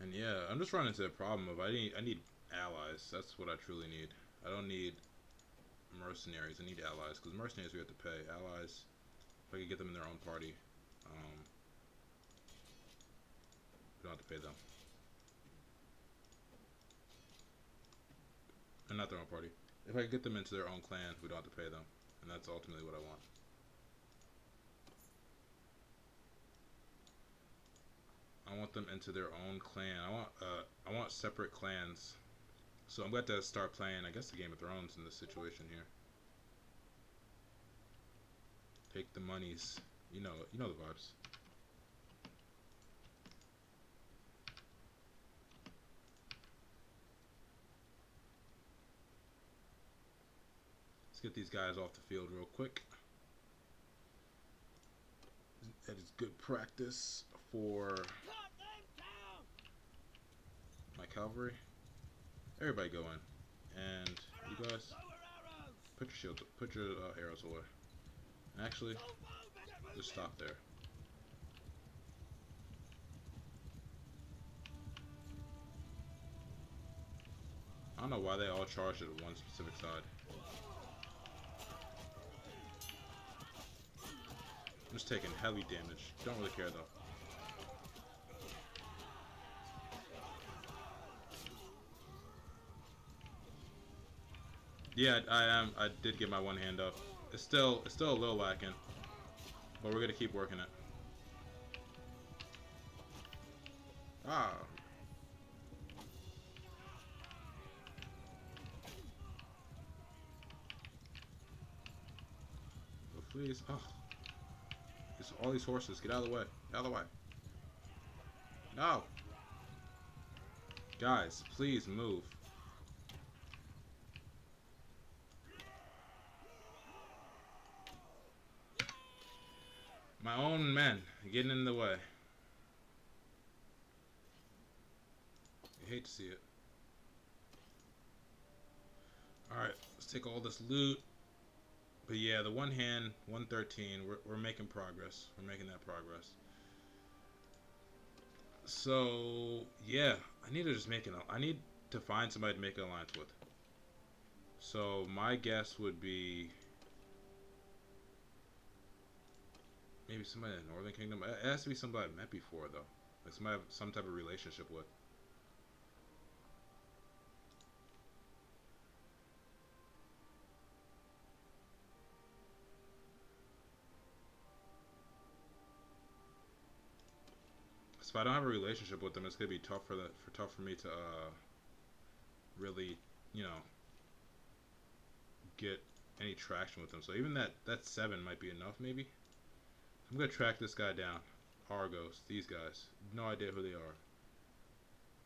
And yeah, I'm just running into a problem of I need allies. That's what I truly need. I don't need mercenaries. I need allies, because mercenaries we have to pay. Allies, if I could get them in their own party, we don't have to pay them. And not their own party. If I could get them into their own clan, we don't have to pay them. And that's ultimately what I want. I want them into their own clan. I want separate clans. So I'm going to start playing, I guess, the Game of Thrones in this situation here. Take the monies. You know the vibes. get these guys off the field real quick. That is good practice for my cavalry. Everybody go in. And you guys, put your shields, put your arrows away. Actually, just stop there. I don't know why they all charged at one specific side. I'm just taking heavy damage. Don't really care though. Yeah, I did get my one hand up. It's still a little lacking, but we're gonna keep working it. Ah. Oh, please. Oh. All these horses. Get out of the way. Get out of the way. No. Guys, please move. My own men getting in the way. I hate to see it. Alright, let's take all this loot. But yeah, the one hand, 113, we're making progress. We're making that progress. So, yeah, I need to just make I need to find somebody to make an alliance with. So, my guess would be maybe somebody in the Northern Kingdom. It has to be somebody I've met before, though. Like somebody I have some type of relationship with. So if I don't have a relationship with them, it's gonna be tough for me to really, you know, get any traction with them. So even that 7 might be enough, maybe. I'm gonna track this guy down. Argos, these guys. No idea who they are.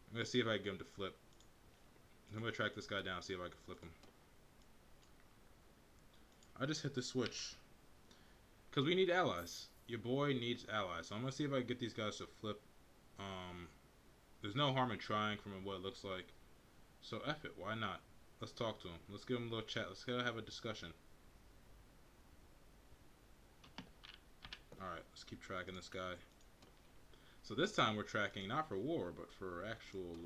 I'm gonna see if I can get him to flip. I'm gonna track this guy down, see if I can flip him. I just hit the switch. Because we need allies. Your boy needs allies. So I'm gonna see if I can get these guys to flip. There's no harm in trying from what it looks like. So F it, why not? Let's talk to him. Let's give him a little chat. Let's go have a discussion. Alright, let's keep tracking this guy. So this time we're tracking not for war, but for actual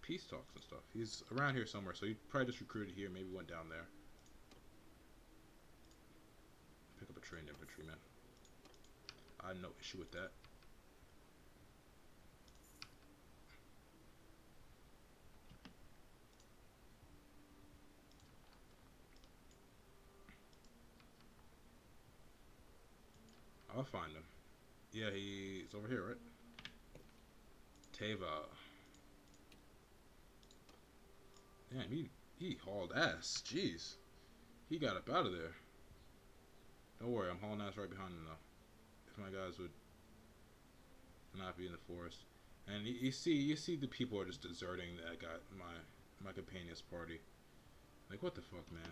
peace talks and stuff. He's around here somewhere, so he probably just recruited here, maybe went down there. Pick up a trained infantryman. I have no issue with that. I'll find him. Yeah, he's over here, right? Teva. Damn, he hauled ass. Jeez. He got up out of there. Don't worry, I'm hauling ass right behind him, though. If my guys would not be in the forest. And you see the people are just deserting that got my companion's party. Like, what the fuck, man?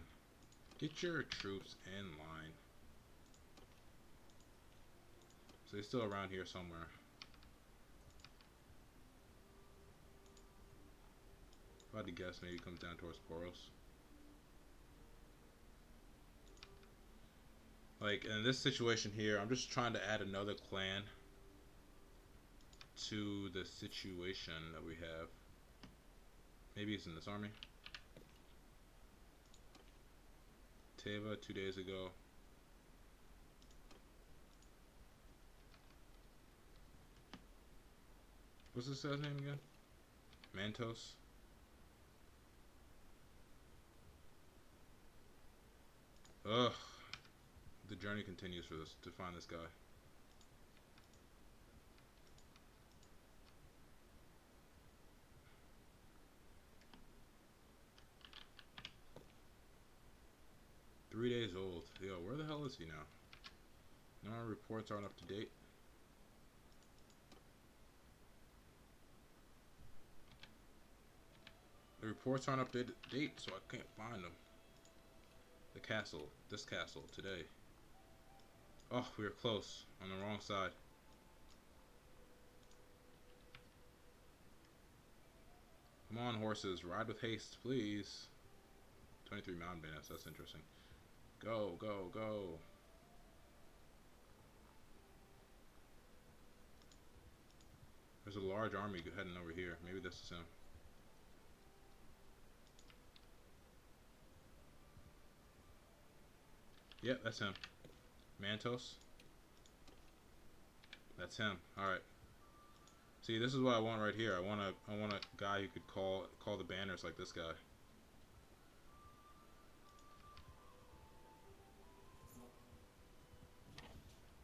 Get your troops in line. So he's still around here somewhere. If I had to guess, maybe he comes down towards Poros. Like, in this situation here, I'm just trying to add another clan to the situation that we have. Maybe he's in this army. Teva, 2 days ago. What's this guy's name again? Mantos. Ugh. The journey continues for this to find this guy. Three days old. Yo, where the hell is he now? No, our reports aren't up to date. The reports aren't up to date, so I can't find them. The castle. This castle. Today. Oh, we were close. On the wrong side. Come on, horses. Ride with haste, please. 23 mountain bandits. That's interesting. Go, go, go. There's a large army heading over here. Maybe this is him. Yep, that's him. Mantos. That's him. Alright. See, this is what I want right here. I want a guy who could call the banners like this guy.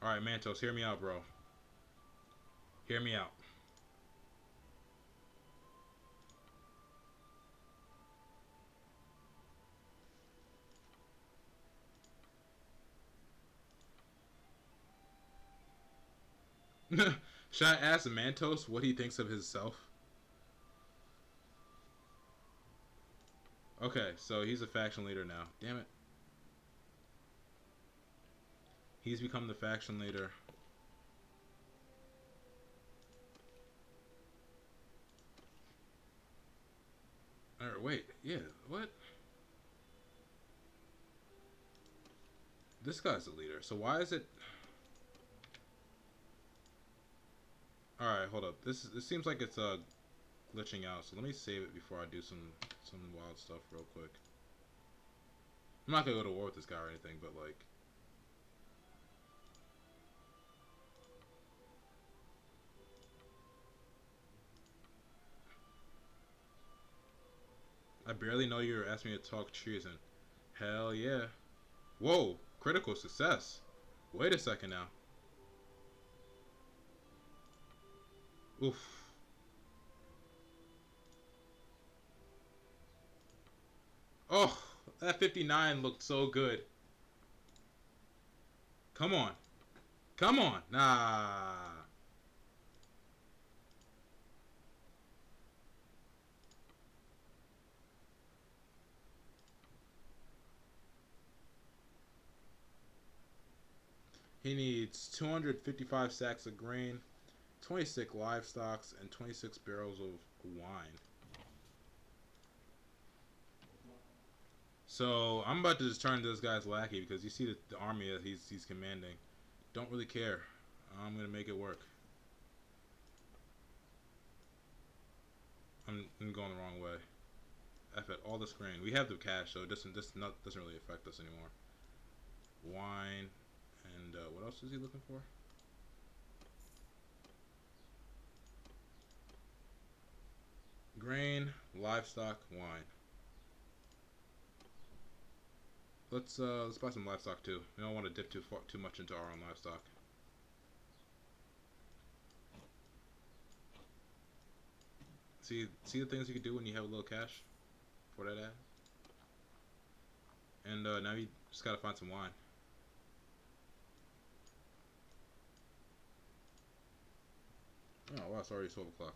Alright, Mantos, hear me out, bro. Hear me out. Should I ask Mantos what he thinks of himself? Okay, so he's a faction leader now. Damn it. He's become the faction leader. Or wait, yeah, what? This guy's the leader. So why is it? All right, hold up. This seems like it's glitching out. So let me save it before I do some wild stuff real quick. I'm not gonna go to war with this guy or anything, but like. I barely know you were asking me to talk treason. Hell yeah. Whoa, critical success. Wait a second now. Oof. Oh, that 59 looked so good. Come on. Come on. Nah. He needs 255 sacks of grain, 26 livestock, and 26 barrels of wine. So I'm about to just turn to this guy's lackey because you see the army that he's commanding. Don't really care. I'm gonna make it work. I'm going the wrong way. F it, all this grain. We have the cash, so it doesn't really affect us anymore. Wine, and what else is he looking for? Grain, livestock, wine. Let's buy some livestock too. We don't want to dip too much into our own livestock. See the things you can do when you have a little cash for that ad. And now you just gotta find some wine. Oh wow, it's already 12 o'clock.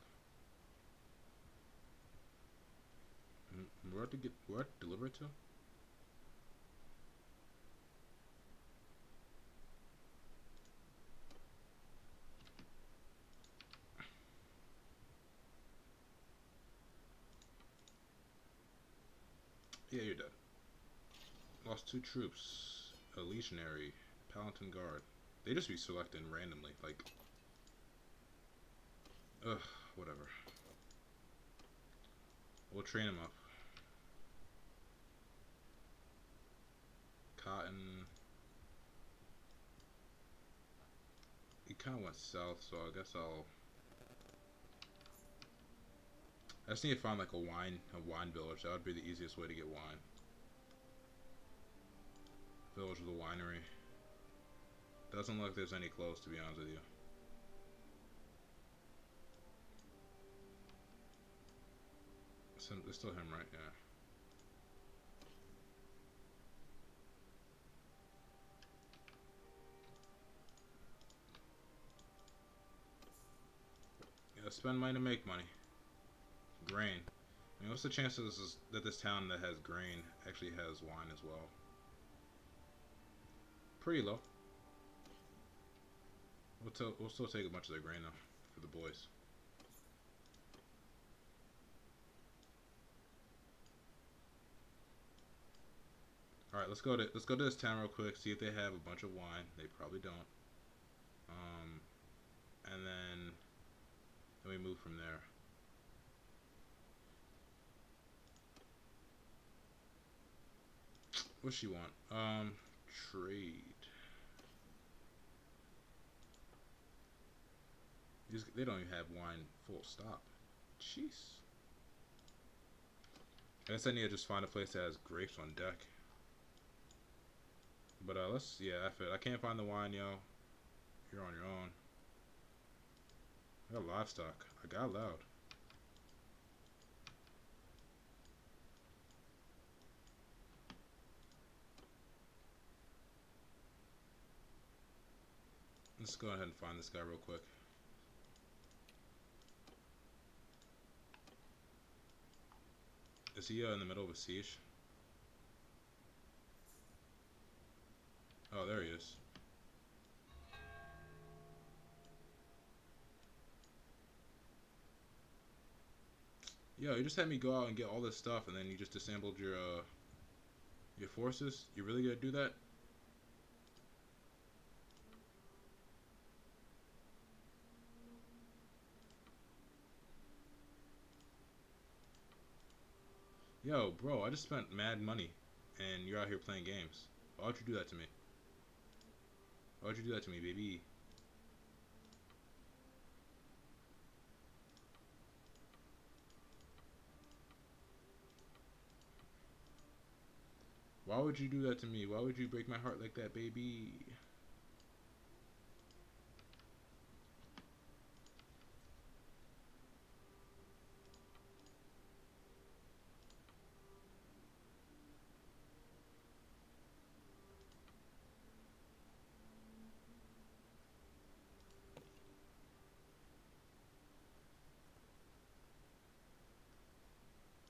Where to deliver it to? Yeah, you're dead. Lost 2 troops. A legionary. Palatine guard. They just be selecting randomly. Like. Ugh, whatever. We'll train him up. Cotton. He kind of went south, so I guess I just need to find like a wine village. That would be the easiest way to get wine. Village with a winery. Doesn't look like there's any close, to be honest with you. It's still him, right? Yeah. You gotta spend money to make money. Grain. I mean, what's the chances that this town that has grain actually has wine as well? Pretty low. We'll still take a bunch of their grain though for the boys. All right, let's go to this town real quick. See if they have a bunch of wine. They probably don't. And then we move from there. What's she want? Trade. They don't even have wine. Full stop. Jeez. I guess I need to just find a place that has grapes on deck. But yeah, F it. I can't find the wine, yo. You're on your own. I got livestock. I got loud. Let's go ahead and find this guy real quick. Is he in the middle of a siege? Oh, there he is. Yo, you just had me go out and get all this stuff, and then you just disassembled your forces? You really gonna do that? Yo, bro, I just spent mad money, and you're out here playing games. Why would you do that to me? Why would you do that to me, baby? Why would you do that to me? Why would you break my heart like that, baby?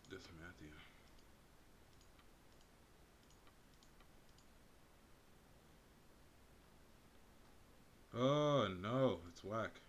This Matthew. Oh no, it's whack.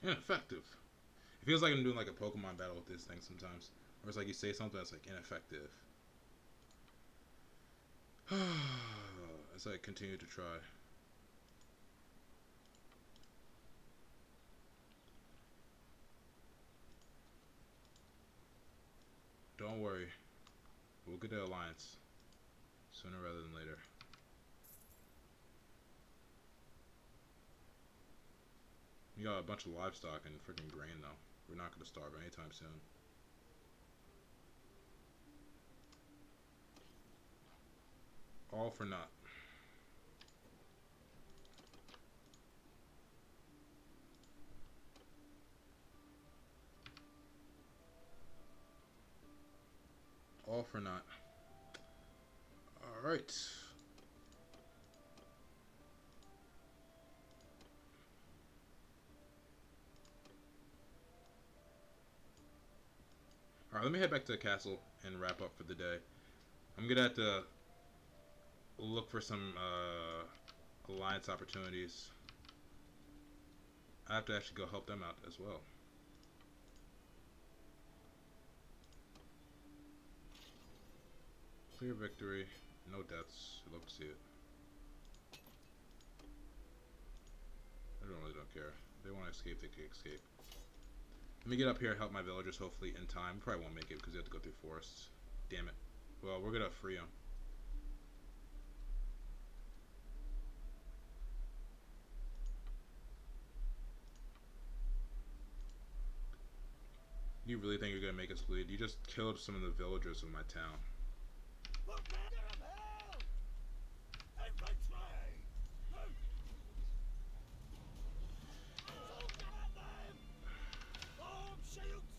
Ineffective. It feels like I'm doing like a Pokemon battle with this thing sometimes. Or it's like you say something that's like ineffective. As I continue to try. Don't worry. We'll get the alliance. Sooner rather than later. We got a bunch of livestock and freaking grain though. We're not gonna starve anytime soon. All for naught. All for naught. Alright. Alright, let me head back to the castle and wrap up for the day. I'm gonna have to look for some alliance opportunities. I have to actually go help them out as well. Clear victory, no deaths. I'd love to see it. I really don't care. If they want to escape, they can escape. Let me get up here and help my villagers, hopefully in time. Probably won't make it because they have to go through forests. Damn it. Well, we're gonna free them. You really think you're gonna make us bleed? You just killed some of the villagers of my town. Look, man, get 'em hell! Infantry! Soldier at them! Form shields!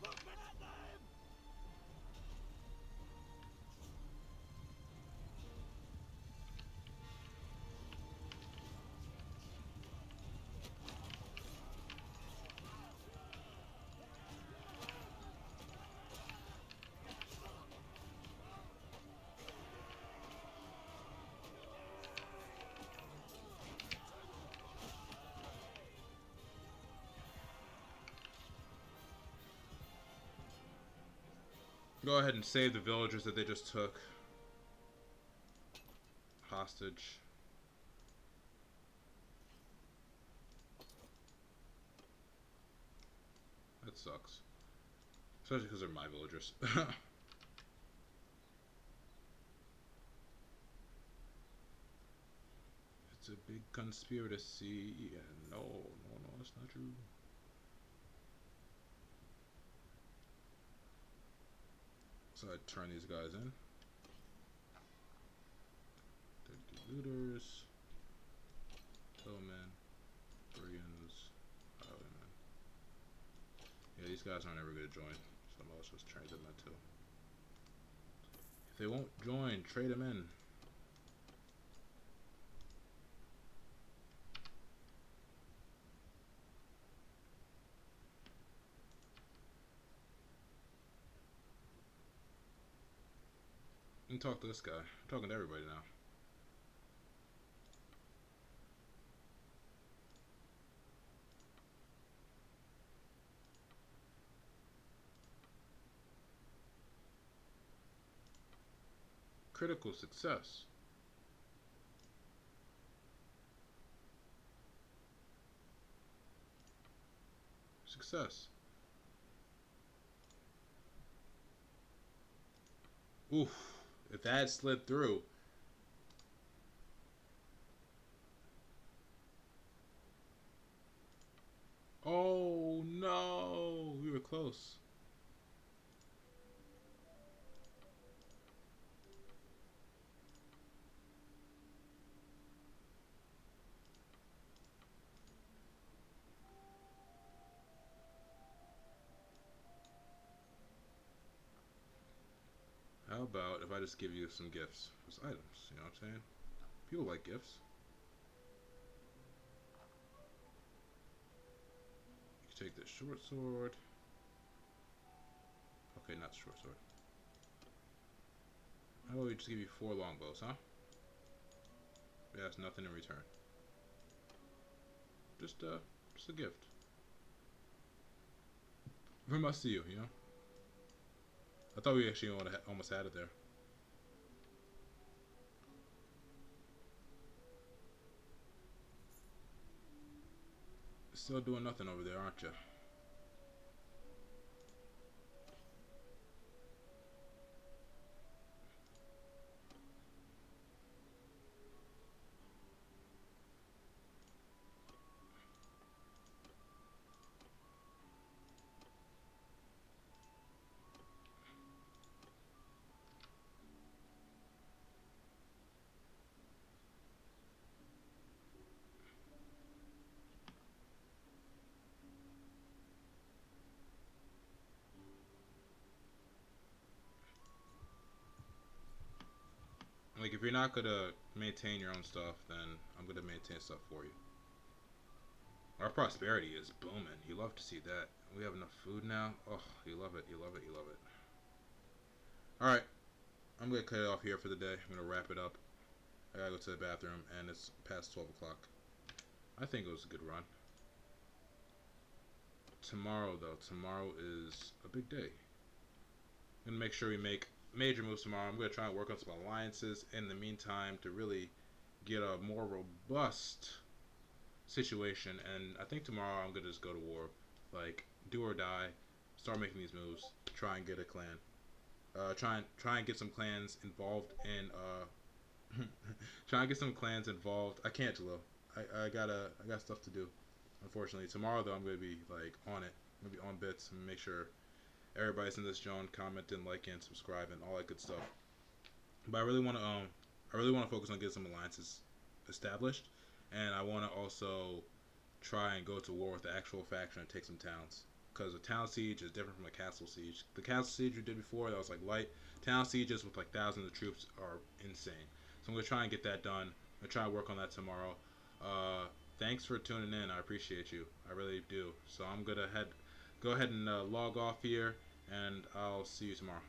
Look, man, at them! Go ahead and save the villagers that they just took hostage. That sucks. Especially because they're my villagers. It's a big conspiracy. And no, it's not true. So I turn these guys in. The looters, tillmen, brigands, highwaymen. Yeah, these guys aren't ever going to join. So let's just trade them in too. If they won't join, trade them in. Let me talk to this guy. I'm talking to everybody now. Critical success. Success. Oof. If that slid through. Oh no. We were close. How about if I just give you some gifts as items? You know what I'm saying? People like gifts. You can take this short sword. Okay, not the short sword. How about we just give you 4 longbows, huh? It has nothing in return. Just a gift. From us to you, you know? I thought we actually almost had it there. Still doing nothing over there, aren't you? Like, if you're not gonna maintain your own stuff, then I'm gonna maintain stuff for you. Our prosperity is booming. You love to see that. We have enough food now. Oh, you love it, you love it, you love it. Alright, I'm gonna cut it off here for the day. I'm gonna wrap it up. I gotta go to the bathroom, and it's past 12 o'clock. I think it was a good run. Tomorrow, though, tomorrow is a big day. I'm gonna make sure we make major moves tomorrow. I'm gonna try and work on some alliances in the meantime to really get a more robust situation. And I think tomorrow I'm gonna just go to war, like do or die, start making these moves, try and get a clan, try and get some clans involved in try and get some clans involved. I can't, Jalil. I got stuff to do. Unfortunately, tomorrow though I'm gonna be like on it. I'm gonna be on bits and make sure everybody's in this zone, commenting, liking, subscribing, all that good stuff. But I really want to focus on getting some alliances established, and I want to also try and go to war with the actual faction and take some towns. Because a town siege is different from a castle siege. The castle siege we did before, that was like light. Town sieges with like thousands of troops are insane. So I'm gonna try and get that done. I'm gonna try and work on that tomorrow. Thanks for tuning in. I appreciate you. I really do. So I'm gonna go ahead and log off here, and I'll see you tomorrow.